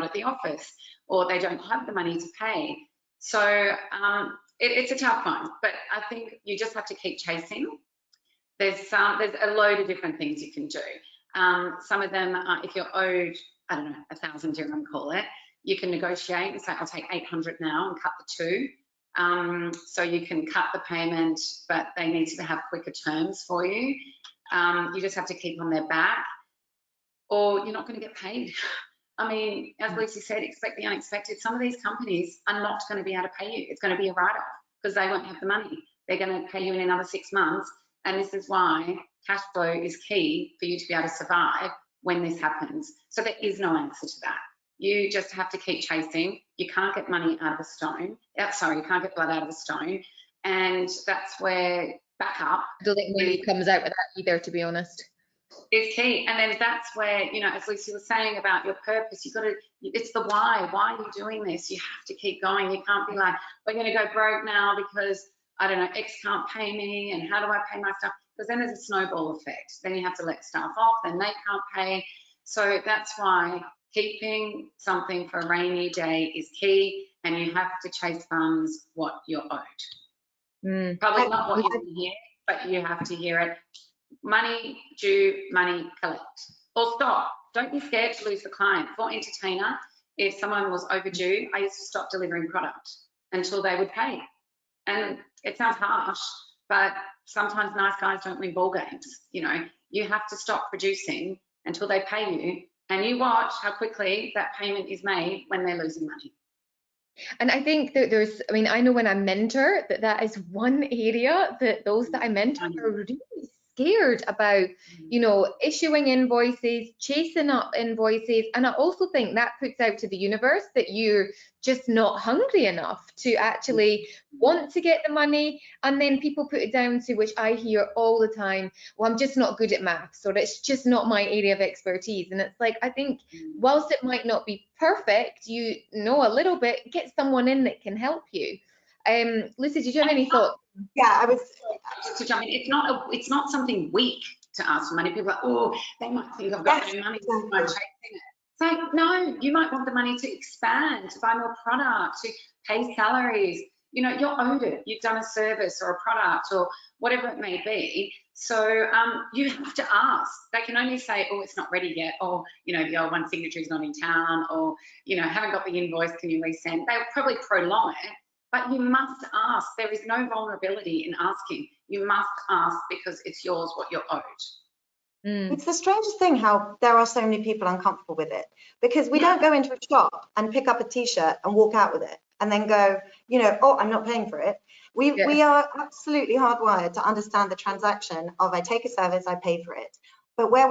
at the office, or they don't have the money to pay. So it's a tough one, but I think you just have to keep chasing. There's a load of different things you can do. Some of them, if you're owed, I don't know, 1,000 dirham, call it, you can negotiate and say, I'll take 800 now and cut the 2. So you can cut the payment, but they need to have quicker terms for you. You just have to keep on their back, or you're not going to get paid. I mean, as Lucy said, expect the unexpected. Some of these companies are not going to be able to pay you. It's going to be a write-off because they won't have the money. They're going to pay you in another 6 months. And this is why cash flow is key for you to be able to survive when this happens. So there is no answer to that. You just have to keep chasing. You can't get money out of a stone. Sorry, you can't get blood out of a stone. And that's where backup. I don't think money comes out of that either, to be honest. Is key. And then that's where, you know, as Lucy was saying about your purpose, you've got to, it's the why. Why are you doing this? You have to keep going. You can't be like, we're going to go broke now because, I don't know, X can't pay me, and how do I pay my staff? Because then there's a snowball effect. Then you have to let staff off, then they can't pay. So that's why keeping something for a rainy day is key, and you have to chase funds what you're owed. Probably not what you want to hear, but you have to hear it. Money due, money collect. Or stop. Don't be scared to lose the client. For entertainer, if someone was overdue, I used to stop delivering product until they would pay. And it sounds harsh, but sometimes nice guys don't win ball games. You know, you have to stop producing until they pay you, and you watch how quickly that payment is made when they're losing money. And I think that there's, I mean, I know when I mentor that is one area that those that I mentor are really scared about, you know, issuing invoices, chasing up invoices. And I also think that puts out to the universe that you're just not hungry enough to actually want to get the money. And then people put it down to, which I hear all the time, well, I'm just not good at maths, or it's just not my area of expertise. And it's like, I think whilst it might not be perfect, you know a little bit, get someone in that can help you. Lucy, did you have any thoughts? Yeah, I was just to jump in. It's not something weak to ask for money. People are like, oh, they might think I've got no money, so I'm chasing it. It's like, no, you might want the money to expand, to buy more product, to pay salaries. You know, you're owed it. You've done a service or a product or whatever it may be. So you have to ask. They can only say, oh, it's not ready yet, or, you know, the old one signature is not in town, or, you know, haven't got the invoice, can you resend? They'll probably prolong it. But you must ask. There is no vulnerability in asking. You must ask because it's yours, what you're owed. It's the strangest thing how there are so many people uncomfortable with it, because we don't go into a shop and pick up a t-shirt and walk out with it and then go, you know, oh, I'm not paying for it. We are absolutely hardwired to understand the transaction of I take a service, I pay for it. But where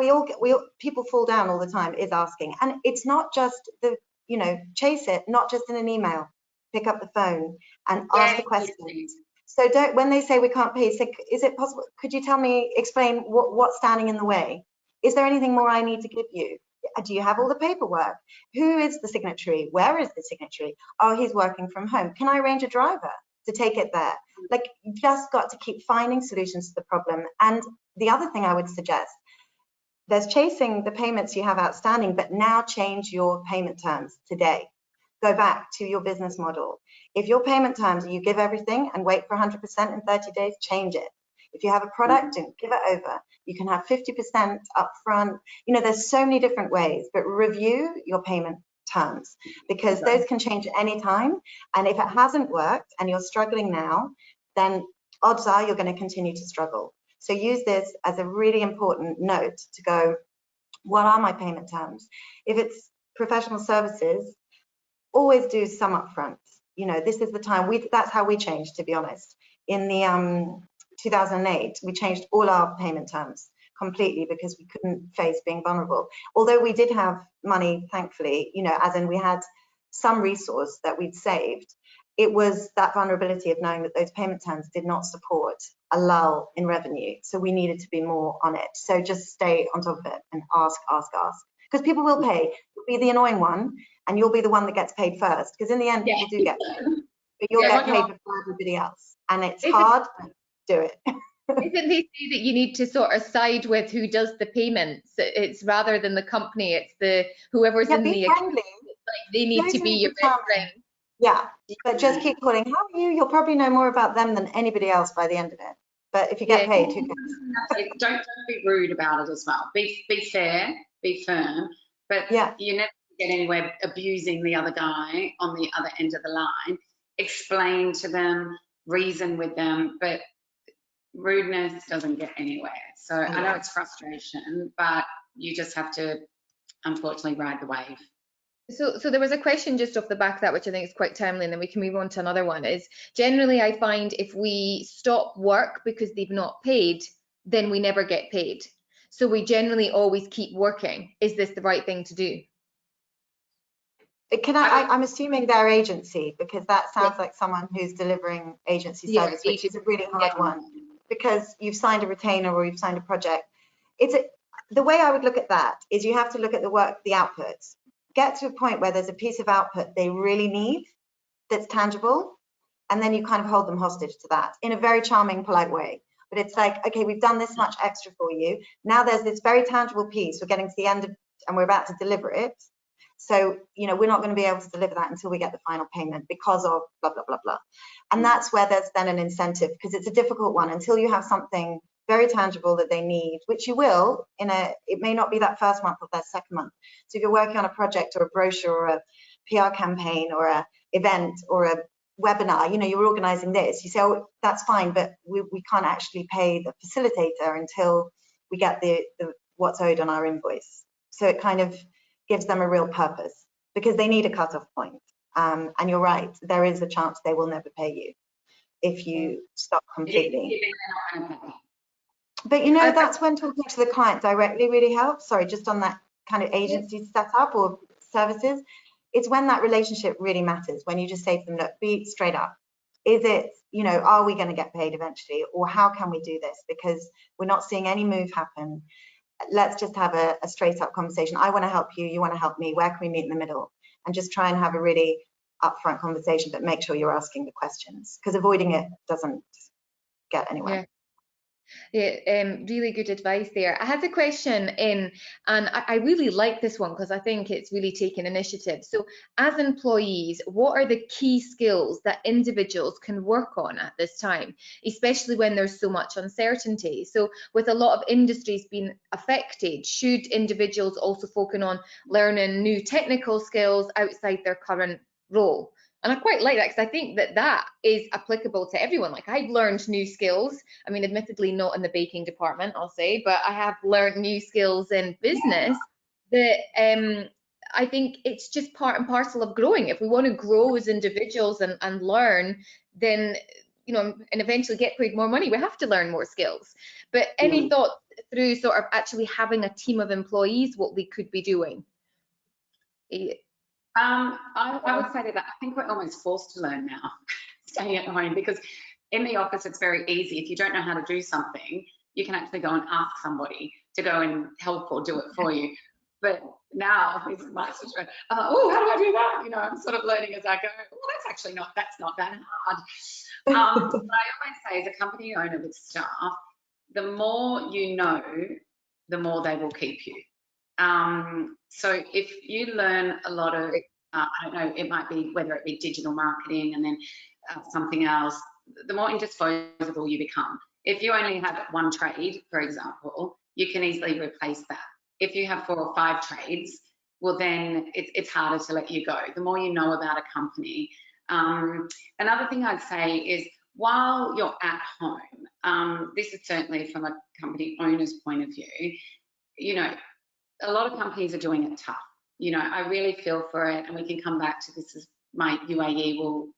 people fall down all the time is asking. And it's not just the, you know, chase it, not just in an email. Pick up the phone and ask the questions. So don't, when they say we can't pay, say, is it possible? Could you tell me, explain what's standing in the way? Is there anything more I need to give you? Do you have all the paperwork? Who is the signatory? Where is the signatory? Oh, he's working from home. Can I arrange a driver to take it there? Like, you've just got to keep finding solutions to the problem. And the other thing I would suggest, there's chasing the payments you have outstanding, but now change your payment terms today. Go back to your business model. If your payment terms are you give everything and wait for 100% in 30 days, change it. If you have a product, don't give it over. You can have 50% upfront. You know, there's so many different ways, but review your payment terms, because those can change at any time. And if it hasn't worked and you're struggling now, then odds are you're going to continue to struggle. So use this as a really important note to go, what are my payment terms? If it's professional services, always do some upfront. You know, this is the time. That's how we changed, to be honest. In the 2008, we changed all our payment terms completely because we couldn't face being vulnerable. Although we did have money, thankfully, you know, as in we had some resource that we'd saved. It was that vulnerability of knowing that those payment terms did not support a lull in revenue. So we needed to be more on it. So just stay on top of it and ask. Because people will pay. You'll be the annoying one, and you'll be the one that gets paid first. Because in the end, people do get paid. But you'll get paid before everybody else. And it's hard, but do it. Isn't they say that you need to sort of side with who does the payments? It's rather than the company, it's the whoever's in the account. Like they need to be your best friend. Yeah, but just keep calling. How are you? You'll probably know more about them than anybody else by the end of it. But if you get paid, who cares? Don't be rude about it as well. Be fair, be firm, but you never get anywhere abusing the other guy on the other end of the line. Explain to them, reason with them, but rudeness doesn't get anywhere. So I know it's frustration, but you just have to unfortunately ride the wave. So there was a question just off the back of that, which I think is quite timely, and then we can move on to another one, is generally I find if we stop work because they've not paid, then we never get paid. So we generally always keep working. Is this the right thing to do? I'm assuming they're agency, because that sounds like someone who's delivering agency service, which is a really hard one, because you've signed a retainer or you've signed a project. The way I would look at that is you have to look at the work, the outputs. Get to a point where there's a piece of output they really need that's tangible, and then you kind of hold them hostage to that in a very charming, polite way. But it's like, okay, we've done this much extra for you. Now there's this very tangible piece. We're getting to the end of, and we're about to deliver it. So, you know, we're not going to be able to deliver that until we get the final payment because of blah, blah, blah, blah. And that's where there's then an incentive, because it's a difficult one until you have something very tangible that they need, which you will it may not be that first month or that second month. So if you're working on a project or a brochure or a PR campaign or a event or a webinar, you know, you're organizing this, you say, oh, that's fine, but we can't actually pay the facilitator until we get the what's owed on our invoice. So it kind of gives them a real purpose, because they need a cutoff point. And you're right, there is a chance they will never pay you if you stop completely. But you know, that's when talking to the client directly really helps. Sorry, just on that kind of agency setup or services, it's when that relationship really matters, when you just say to them, look, be straight up. Is it, you know, are we going to get paid eventually? Or how can we do this? Because we're not seeing any move happen. Let's just have a straight up conversation. I want to help you, you want to help me. Where can we meet in the middle? And just try and have a really upfront conversation, but make sure you're asking the questions, because avoiding it doesn't get anywhere. Yeah, really good advice there. I had a question in, and I really like this one because I think it's really taken initiative. So as employees, what are the key skills that individuals can work on at this time, especially when there's so much uncertainty? So with a lot of industries being affected, should individuals also focus on learning new technical skills outside their current role? And I quite like that, because I think that that is applicable to everyone. Like, I've learned new skills. I mean, admittedly not in the baking department, I'll say, but I have learned new skills in business that I think it's just part and parcel of growing. If we want to grow as individuals and learn, then, you know, and eventually get paid more money, we have to learn more skills. But any thoughts through sort of actually having a team of employees, what we could be doing? I would say that I think we're almost forced to learn now, staying at home, because in the office it's very easy. If you don't know how to do something, you can actually go and ask somebody to go and help or do it for you. But now, this is my situation. Oh, how do I do that? You know, I'm sort of learning as I go. Well, that's not that hard. But I always say, as a company owner with staff, the more you know, the more they will keep you. So if you learn a lot of, I don't know, it might be whether it be digital marketing and then something else, the more indisposable you become. If you only have one trade, for example, you can easily replace that. If you have 4 or 5 trades, well then it's harder to let you go. The more you know about a company. Another thing I'd say is, while you're at home, this is certainly from a company owner's point of view, you know, a lot of companies are doing it tough. You know, I really feel for it, and we can come back to this as my UAE will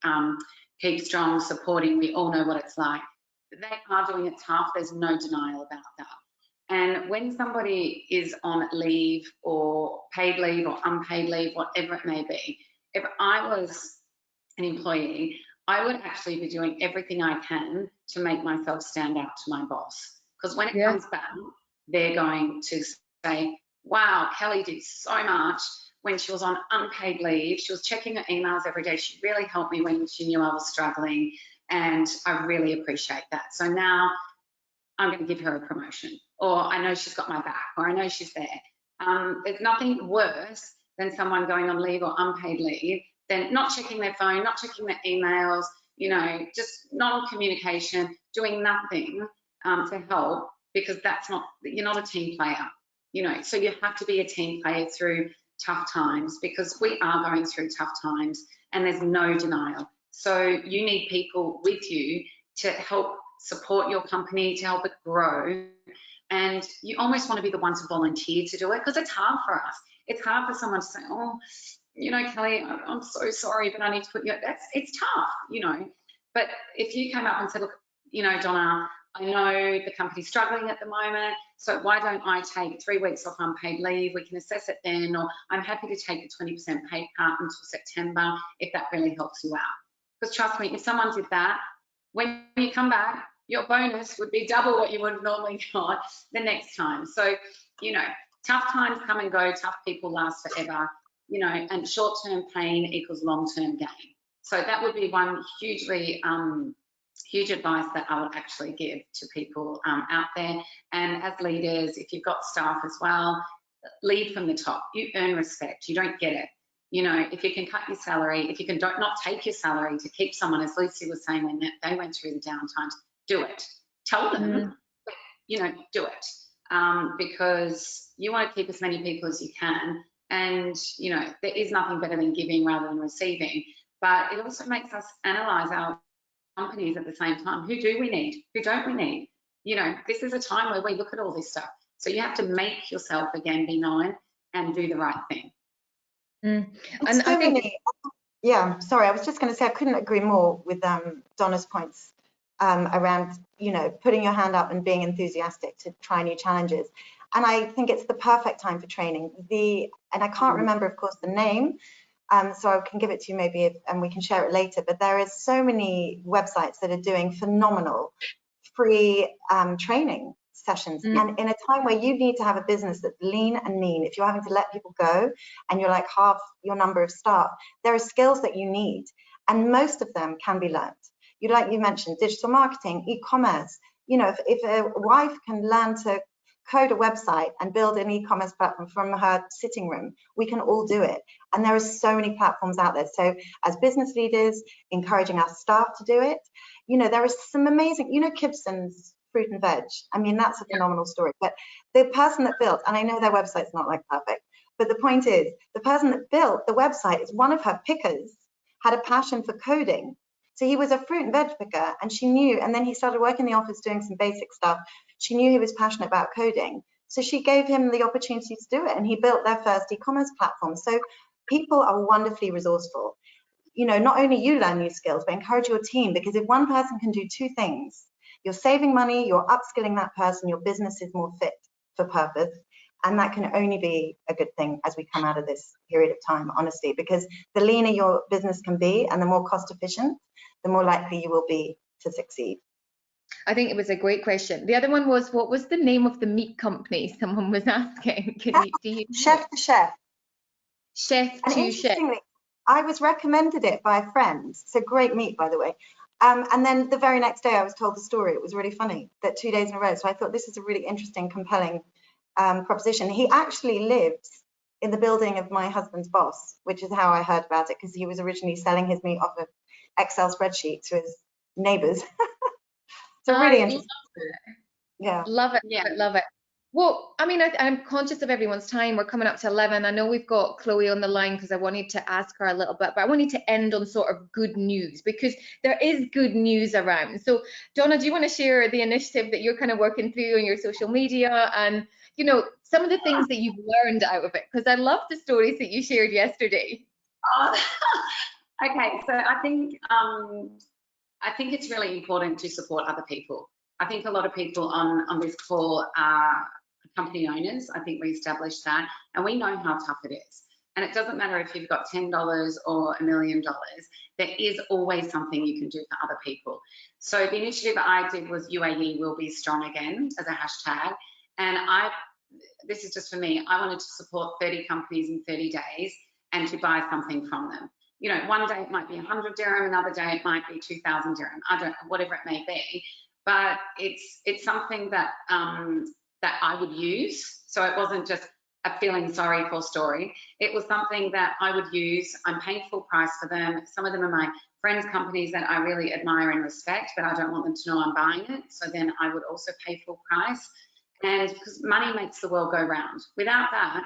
keep strong, supporting. We all know what it's like. They are doing it tough. There's no denial about that. And when somebody is on leave or paid leave or unpaid leave, whatever it may be, if I was an employee, I would actually be doing everything I can to make myself stand out to my boss. Because when it comes back, they're going to say, wow, Kelly did so much when she was on unpaid leave. She was checking her emails every day. She really helped me when she knew I was struggling, and I really appreciate that. So now I'm going to give her a promotion, or I know she's got my back, or I know she's there. There's nothing worse than someone going on leave or unpaid leave than not checking their phone, not checking their emails, you know, just non-communication, doing nothing to help, because that's not, you're not a team player. You know, so you have to be a team player through tough times, because we are going through tough times and there's no denial. So you need people with you to help support your company, to help it grow. And you almost want to be the one to volunteer to do it, because it's hard for us. It's hard for someone to say, oh, you know, Kelly, I'm so sorry, but I need to put you, it's tough, you know. But if you came up and said, look, you know, Donna, I know the company's struggling at the moment, so why don't I take 3 weeks off unpaid leave? We can assess it then, or I'm happy to take a 20% pay cut until September if that really helps you out. Because trust me, if someone did that, when you come back, your bonus would be double what you would have normally got the next time. So, you know, tough times come and go, tough people last forever, you know, and short-term pain equals long-term gain. So that would be one hugely huge advice that I would actually give to people out there. And as leaders, if you've got staff as well, lead from the top. You earn respect. You don't get it. You know, if you can cut your salary, if you can not take your salary to keep someone, as Lucy was saying when they went through the downtimes, do it. Tell them, you know, do it. Because you want to keep as many people as you can. And, you know, there is nothing better than giving rather than receiving. But it also makes us analyse our companies at the same time. Who do we need? Who don't we need? You know, this is a time where we look at all this stuff. So you have to make yourself again be known and do the right thing. And so I think yeah, sorry, I was just going to say I couldn't agree more with Donna's points around, you know, putting your hand up and being enthusiastic to try new challenges. And I think it's the perfect time for training. And I can't remember, of course, the name, so I can give it to you maybe and we can share it later, but there is so many websites that are doing phenomenal free training sessions. And in a time where you need to have a business that's lean and mean, if you're having to let people go and you're like half your number of staff, there are skills that you need, and most of them can be learned. Like you mentioned, digital marketing, e-commerce. You know, if a wife can learn to code a website and build an e-commerce platform from her sitting room, we can all do it. And there are so many platforms out there. So as business leaders, encouraging our staff to do it. You know, there is some amazing, you know, Gibson's fruit and veg. I mean, that's a phenomenal story. But the person that built, and I know their website's not like perfect, but the point is, the person that built the website is one of her pickers, had a passion for coding. So he was a fruit and veg picker, and she knew, and then he started working in the office doing some basic stuff. She knew he was passionate about coding. So she gave him the opportunity to do it, and he built their first e-commerce platform. So people are wonderfully resourceful. You know, not only you learn new skills, but encourage your team, because if one person can do two things, you're saving money, you're upskilling that person, your business is more fit for purpose. And that can only be a good thing as we come out of this period of time, honestly, because the leaner your business can be and the more cost efficient, the more likely you will be to succeed. I think it was a great question. The other one was, what was the name of the meat company? Someone was asking. Do you Chef to Chef. Chef and to Chef. I was recommended it by a friend. So great meat, by the way. And then the very next day I was told the story. It was really funny that 2 days in a row. So I thought this is a really interesting, compelling proposition. He actually lived in the building of my husband's boss, which is how I heard about it, because he was originally selling his meat off an Excel spreadsheet to his neighbors. So really interesting. Yeah. Love it. Yeah. Love it. Well, I mean, I'm conscious of everyone's time. We're coming up to 11. I know we've got Chloe on the line because I wanted to ask her a little bit, but I wanted to end on sort of good news, because there is good news around. So Donna, do you want to share the initiative that you're kind of working through on your social media and, you know, some of the things that you've learned out of it? Because I love the stories that you shared yesterday. Okay, so I think it's really important to support other people. I think a lot of people on this call are company owners. I think we established that, and we know how tough it is. And it doesn't matter if you've got $10 or $1 million, there is always something you can do for other people. So the initiative I did was UAE will be strong again as a hashtag. And this is just for me, I wanted to support 30 companies in 30 days and to buy something from them. You know, one day it might be 100 dirham, another day it might be 2,000 dirham, I don't know, whatever it may be. But it's something that that I would use. So it wasn't just a feeling sorry for story. It was something that I would use. I'm paying full price for them. Some of them are my friends' companies that I really admire and respect, but I don't want them to know I'm buying it. So then I would also pay full price. And because money makes the world go round. Without that,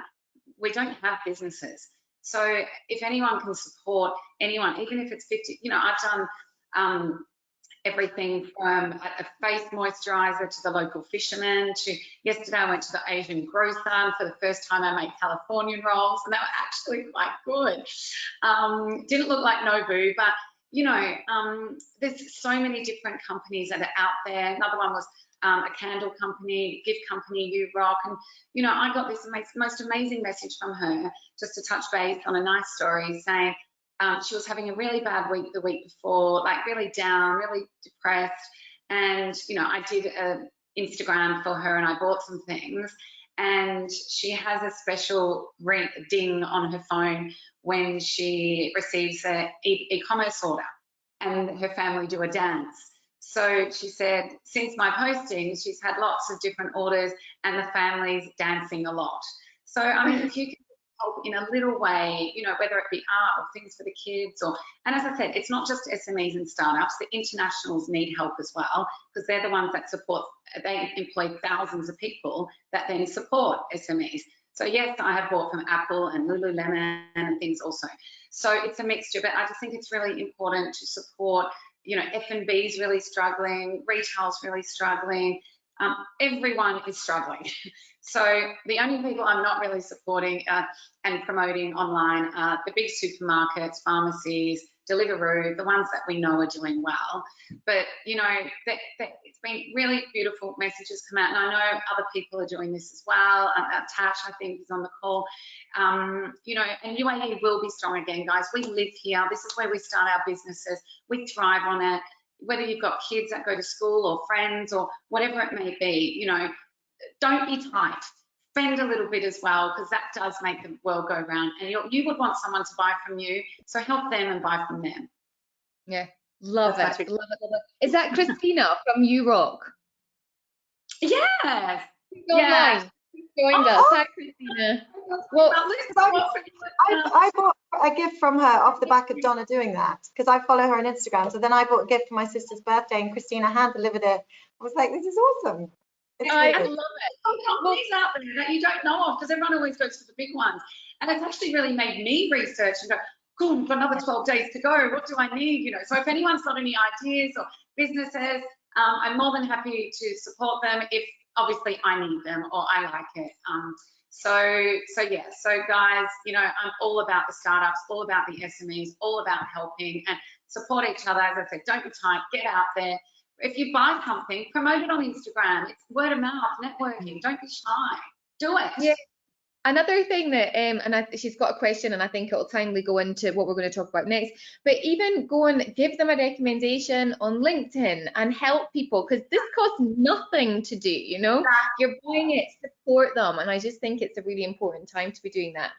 we don't have businesses. So if anyone can support anyone, even if it's 50, you know, I've done everything from a face moisturizer to the local fisherman to yesterday I went to the Asian grocer, and for the first time I made Californian rolls, and they were actually quite good. Didn't look like Nobu, but you know, there's so many different companies that are out there. Another one was a candle company, gift company, You Rock. And, you know, I got this most amazing message from her, just to touch base on a nice story, saying she was having a really bad week the week before, like really down, really depressed. And, you know, I did an Instagram for her and I bought some things. And she has a special ding on her phone when she receives an e-commerce order and her family do a dance. So she said, since my posting, she's had lots of different orders and the family's dancing a lot. So, I mean, if you can help in a little way, you know, whether it be art or things for the kids, or, and as I said, it's not just SMEs and startups, the internationals need help as well, because they're the ones that support, they employ thousands of people that then support SMEs. So yes, I have bought from Apple and Lululemon and things also. So it's a mixture, but I just think it's really important to support, you know, F&B's really struggling, retail's really struggling, everyone is struggling. So the only people I'm not really supporting and promoting online are the big supermarkets, pharmacies, Deliveroo, the ones that we know are doing well. But, you know, it's been really beautiful messages come out, and I know other people are doing this as well. Tash, I think, is on the call. You know, and UAE will be strong again, guys. We live here. This is where we start our businesses. We thrive on it. Whether you've got kids that go to school or friends or whatever it may be, you know, don't be tight. Spend a little bit as well, because that does make the world go round, and you would want someone to buy from you, so help them and buy from them. Yeah, love it, love it, love it. Is that Christina from You Rock? Yes. Yeah. Joined us. Hi, Christina. Well, I bought a gift from her off the back of Donna doing that, because I follow her on Instagram. So then I bought a gift for my sister's birthday, and Christina hand delivered it. I was like, this is awesome. I love it. Companies out there that you don't know of, because everyone always goes for the big ones, and it's actually really made me research and go, God, we've got another 12 days to go. What do I need? You know, so if anyone's got any ideas or businesses, I'm more than happy to support them if obviously I need them or I like it. So yeah, so guys, you know, I'm all about the startups, all about the SMEs, all about helping and support each other. As I said, don't be tight, get out there. If you buy something, promote it on Instagram. It's word of mouth, networking. Don't be shy. Do it. Yeah. Another thing that, she's got a question, and I think it'll timely go into what we're going to talk about next, but even go and give them a recommendation on LinkedIn and help people, because this costs nothing to do, you know, you're buying it, support them. And I just think it's a really important time to be doing that.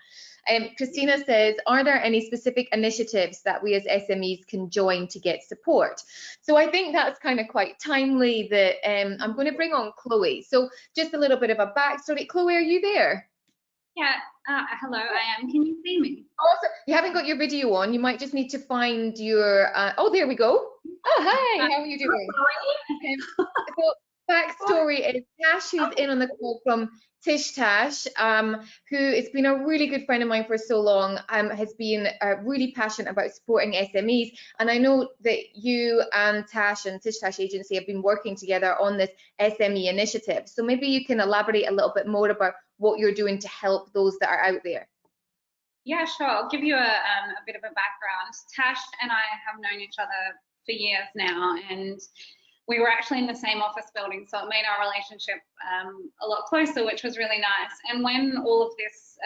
Christina says, are there any specific initiatives that we as SMEs can join to get support? So I think that's kind of quite timely that I'm going to bring on Chloe. So just a little bit of a backstory. Chloe, are you there? Yeah, hello, I am. Can you see me? Awesome. You haven't got your video on. You might just need to find your, oh, there we go. Oh, hi, how are you doing? So backstory is Tash, who's in on the call from Tish Tash, who has been a really good friend of mine for so long, has been really passionate about supporting SMEs. And I know that you and Tash and Tish Tash Agency have been working together on this SME initiative. So maybe you can elaborate a little bit more about what you're doing to help those that are out there. Yeah, sure. I'll give you a bit of a background. Tash and I have known each other for years now, and we were actually in the same office building, so it made our relationship a lot closer, which was really nice. And when all of this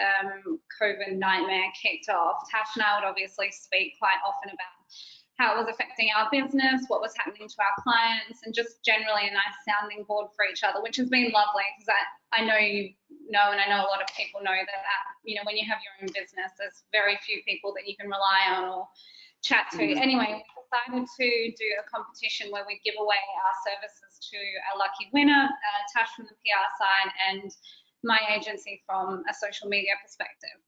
COVID nightmare kicked off, Tash and I would obviously speak quite often about how it was affecting our business, what was happening to our clients, and just generally a nice sounding board for each other, which has been lovely, because I know you know, and I know a lot of people know that, you know, when you have your own business, there's very few people that you can rely on or chat to. Anyway, we decided to do a competition where we give away our services to a lucky winner, Tash from the PR side and my agency from a social media perspective.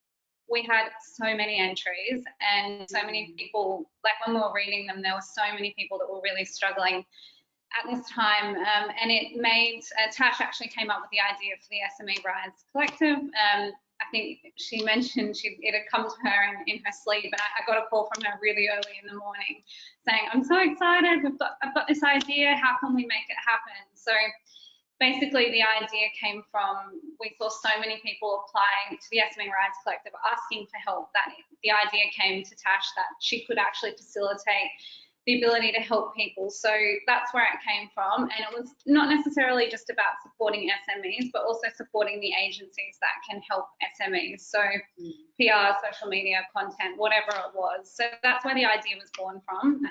We had so many entries and so many people, like when we were reading them, there were so many people that were really struggling at this time, and it made, Tash actually came up with the idea for the SME Brides Collective. I think she mentioned it had come to her in her sleep, and I got a call from her really early in the morning saying, I'm so excited, I've got this idea, how can we make it happen? So basically the idea came from, we saw so many people applying to the SME Rise Collective asking for help, that the idea came to Tash that she could actually facilitate the ability to help people. So that's where it came from. And it was not necessarily just about supporting SMEs, but also supporting the agencies that can help SMEs. So PR, social media, content, whatever it was. So that's where the idea was born from.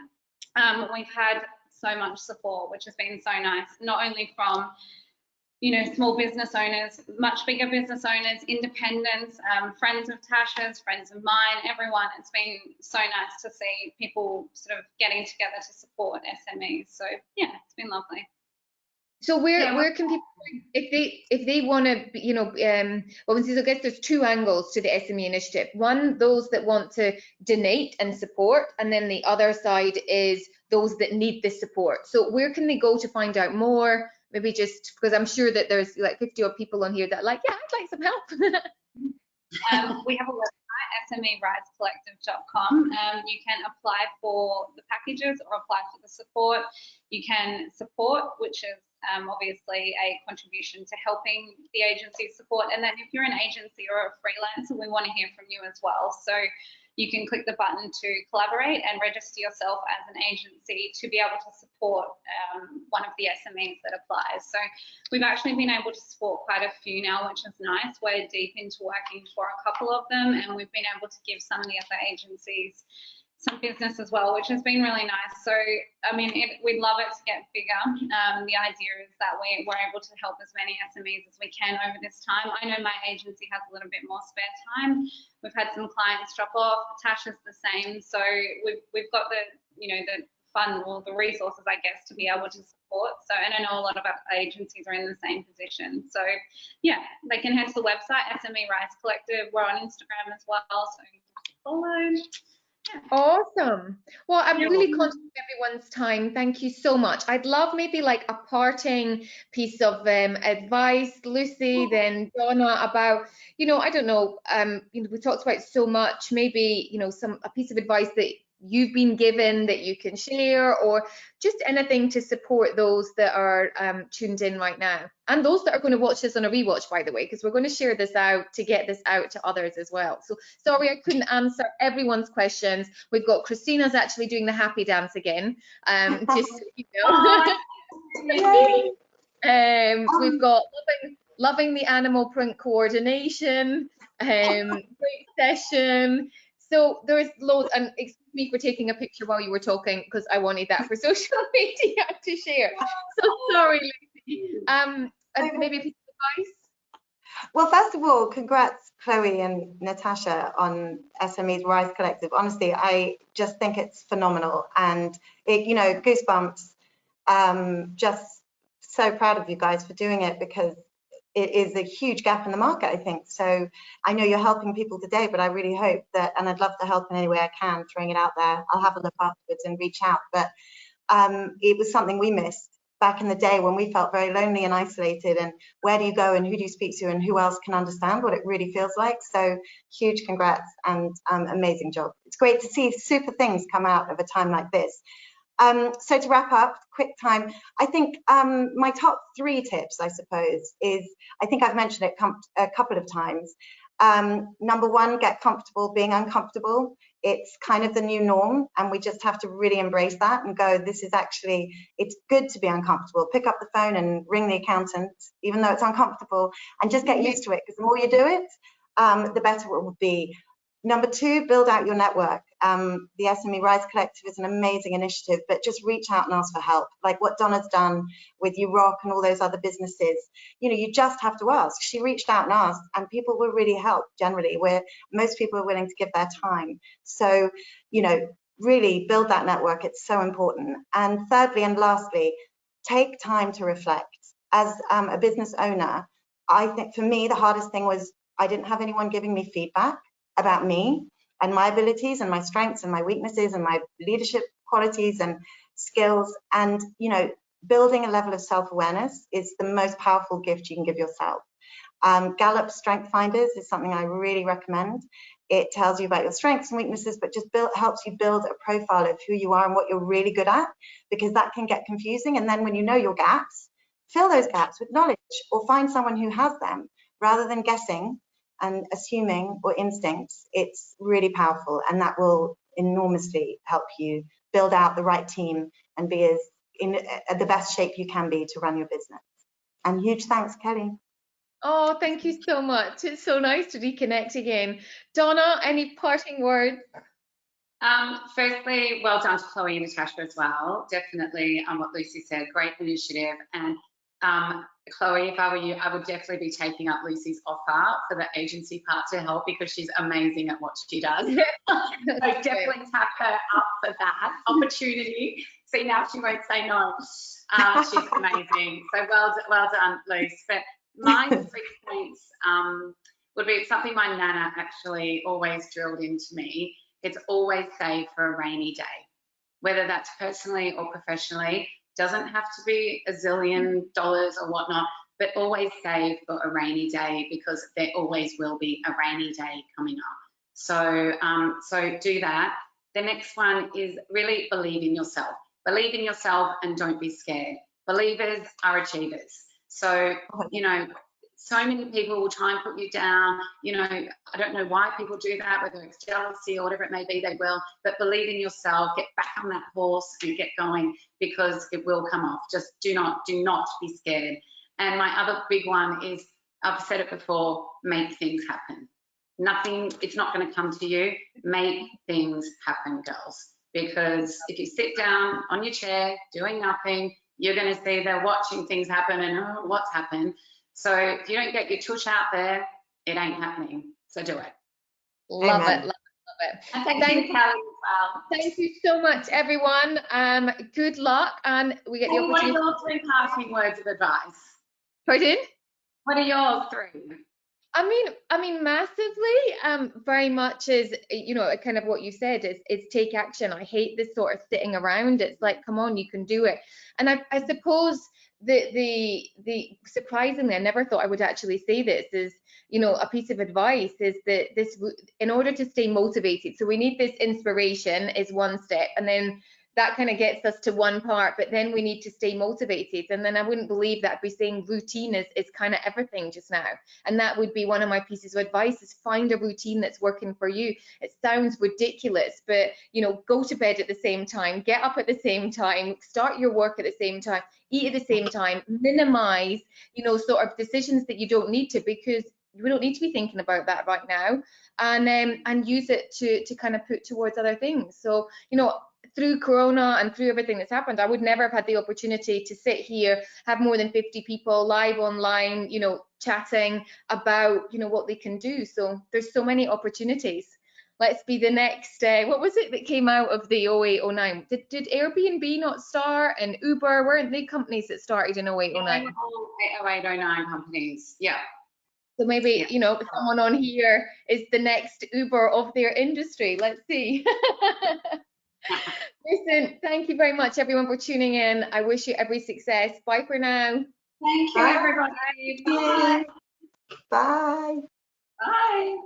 We've had so much support, which has been so nice, not only from, you know, small business owners, much bigger business owners, independents, friends of Tasha's, friends of mine, everyone. It's been so nice to see people sort of getting together to support SMEs. So yeah, it's been lovely. So where can people, if they want to, you know, well, I guess there's two angles to the SME initiative. One, those that want to donate and support, and then the other side is those that need the support. So where can they go to find out more? Maybe just because I'm sure that there's like 50 odd people on here that are like, yeah, I'd like some help. We have a website, SMERiseCollective.com. You can apply for the packages or apply for the support. You can support, which is obviously a contribution to helping the agency support. And then if you're an agency or a freelancer, we want to hear from you as well. So you can click the button to collaborate and register yourself as an agency to be able to support one of the SMEs that applies. So we've actually been able to support quite a few now, which is nice. We're deep into working for a couple of them, and we've been able to give some of the other agencies some business as well, which has been really nice. So, I mean, we'd love it to get bigger. The idea is that we're able to help as many SMEs as we can over this time. I know my agency has a little bit more spare time. We've had some clients drop off. Tasha's the same. So we've got the, you know, the fund or the resources, I guess, to be able to support. So, and I know a lot of our agencies are in the same position. So, yeah, they can head to the website, SME Rise Collective. We're on Instagram as well, so follow. Awesome. Well, I'm really conscious of everyone's time. Thank you so much. I'd love maybe like a parting piece of advice, Lucy, then Donna, about, you know, I don't know, you know, we talked about so much, maybe, you know, a piece of advice that you've been given that you can share, or just anything to support those that are tuned in right now, and those that are going to watch this on a rewatch, by the way, because we're going to share this out to get this out to others as well. So sorry I couldn't answer everyone's questions. We've got Christina's actually doing the happy dance again, just so you know. We've got loving the animal print coordination, great session. So there's loads, and excuse me for taking a picture while you were talking, because I wanted that for social media to share. So sorry, Lucy. Maybe a piece of advice? Well, first of all, congrats, Chloe and Natasha, on SME's Rise Collective. Honestly, I just think it's phenomenal, and it, you know, goosebumps. Just so proud of you guys for doing it, because it is a huge gap in the market, I think. So I know you're helping people today, but I really hope that, and I'd love to help in any way I can, throwing it out there. I'll have a look afterwards and reach out. But it was something we missed back in the day when we felt very lonely and isolated, and where do you go and who do you speak to and who else can understand what it really feels like. So huge congrats and amazing job. It's great to see super things come out of a time like this. So to wrap up, quick time, I think my top 3 tips, I suppose, is, I think I've mentioned it a couple of times. Number 1, get comfortable being uncomfortable. It's kind of the new norm, and we just have to really embrace that and go, this is actually, it's good to be uncomfortable. Pick up the phone and ring the accountant, even though it's uncomfortable, and just get used to it, because the more you do it, the better it will be. Number 2, build out your network. The SME Rise Collective is an amazing initiative, but just reach out and ask for help, like what Donna's done with You Rock and all those other businesses. You know, you just have to ask. She reached out and asked, and people will really help generally, where most people are willing to give their time. So, you know, really build that network. It's so important. And thirdly and lastly, take time to reflect. As a business owner, I think for me, the hardest thing was I didn't have anyone giving me feedback about me and my abilities and my strengths and my weaknesses and my leadership qualities and skills. And, you know, building a level of self-awareness is the most powerful gift you can give yourself. Gallup's Strength Finders is something I really recommend. It tells you about your strengths and weaknesses, but just helps you build a profile of who you are and what you're really good at, because that can get confusing. And then when you know your gaps, fill those gaps with knowledge or find someone who has them rather than guessing and assuming or instincts. It's really powerful, and that will enormously help you build out the right team and be in the best shape you can be to run your business. And huge thanks, Kelly. Oh, thank you so much. It's so nice to reconnect again. Donna, any parting words? Firstly, well done to Chloe and Natasha as well. Definitely what Lucy said, great initiative. And Chloe, if I were you, I would definitely be taking up Lucy's offer for the agency part to help, because she's amazing at what she does. So definitely tap her up for that opportunity. See, now she won't say no. She's amazing. So well done, Luce. But my 3 points would be something my nana actually always drilled into me. It's always save for a rainy day, whether that's personally or professionally. Doesn't have to be $1 zillion or whatnot, but always save for a rainy day, because there always will be a rainy day coming up. So, so do that. The next one is really believe in yourself. Believe in yourself and don't be scared. Believers are achievers. So, you know, so many people will try and put you down. You know, I don't know why people do that, whether it's jealousy or whatever it may be, they will. But believe in yourself, get back on that horse and get going, because it will come off. Just do not be scared. And my other big one is, I've said it before, make things happen. Nothing, it's not going to come to you. Make things happen, girls. Because if you sit down on your chair doing nothing, you're going to see they're watching things happen and, oh, what's happened? So if you don't get your tush out there, it ain't happening. So do it. Love it, love it. And thank you, Kelly, as well. Thank you so much, everyone. Good luck, and we get the opportunity. What are your 3 parting words of advice? Pardon? What are your 3? I mean, massively. Very much is, you know, kind of what you said is take action. I hate this sort of sitting around. It's like, come on, you can do it. And I suppose the surprisingly, I never thought I would actually say this, is, you know, a piece of advice is that this, in order to stay motivated, so we need this inspiration is one step, and then that kind of gets us to one part, but then we need to stay motivated. And then I wouldn't believe that I'd be saying routine is kind of everything just now. And that would be one of my pieces of advice, is find a routine that's working for you. It sounds ridiculous, but, you know, go to bed at the same time, get up at the same time, start your work at the same time, eat at the same time, minimize, you know, sort of decisions that you don't need to, because we don't need to be thinking about that right now, and use it to kind of put towards other things. So, you know, through Corona and through everything that's happened, I would never have had the opportunity to sit here, have more than 50 people live online, you know, chatting about, you know, what they can do. So there's so many opportunities. Let's be the next, what was it that came out of the 08-09? Did Airbnb not start, and Uber, weren't they companies that started in 08-09? 08-09 companies, yeah. So maybe, you know, someone on here is the next Uber of their industry. Let's see. Listen, thank you very much, everyone, for tuning in. I wish you every success. Bye for now. Thank you, everybody. Bye. Bye. Bye.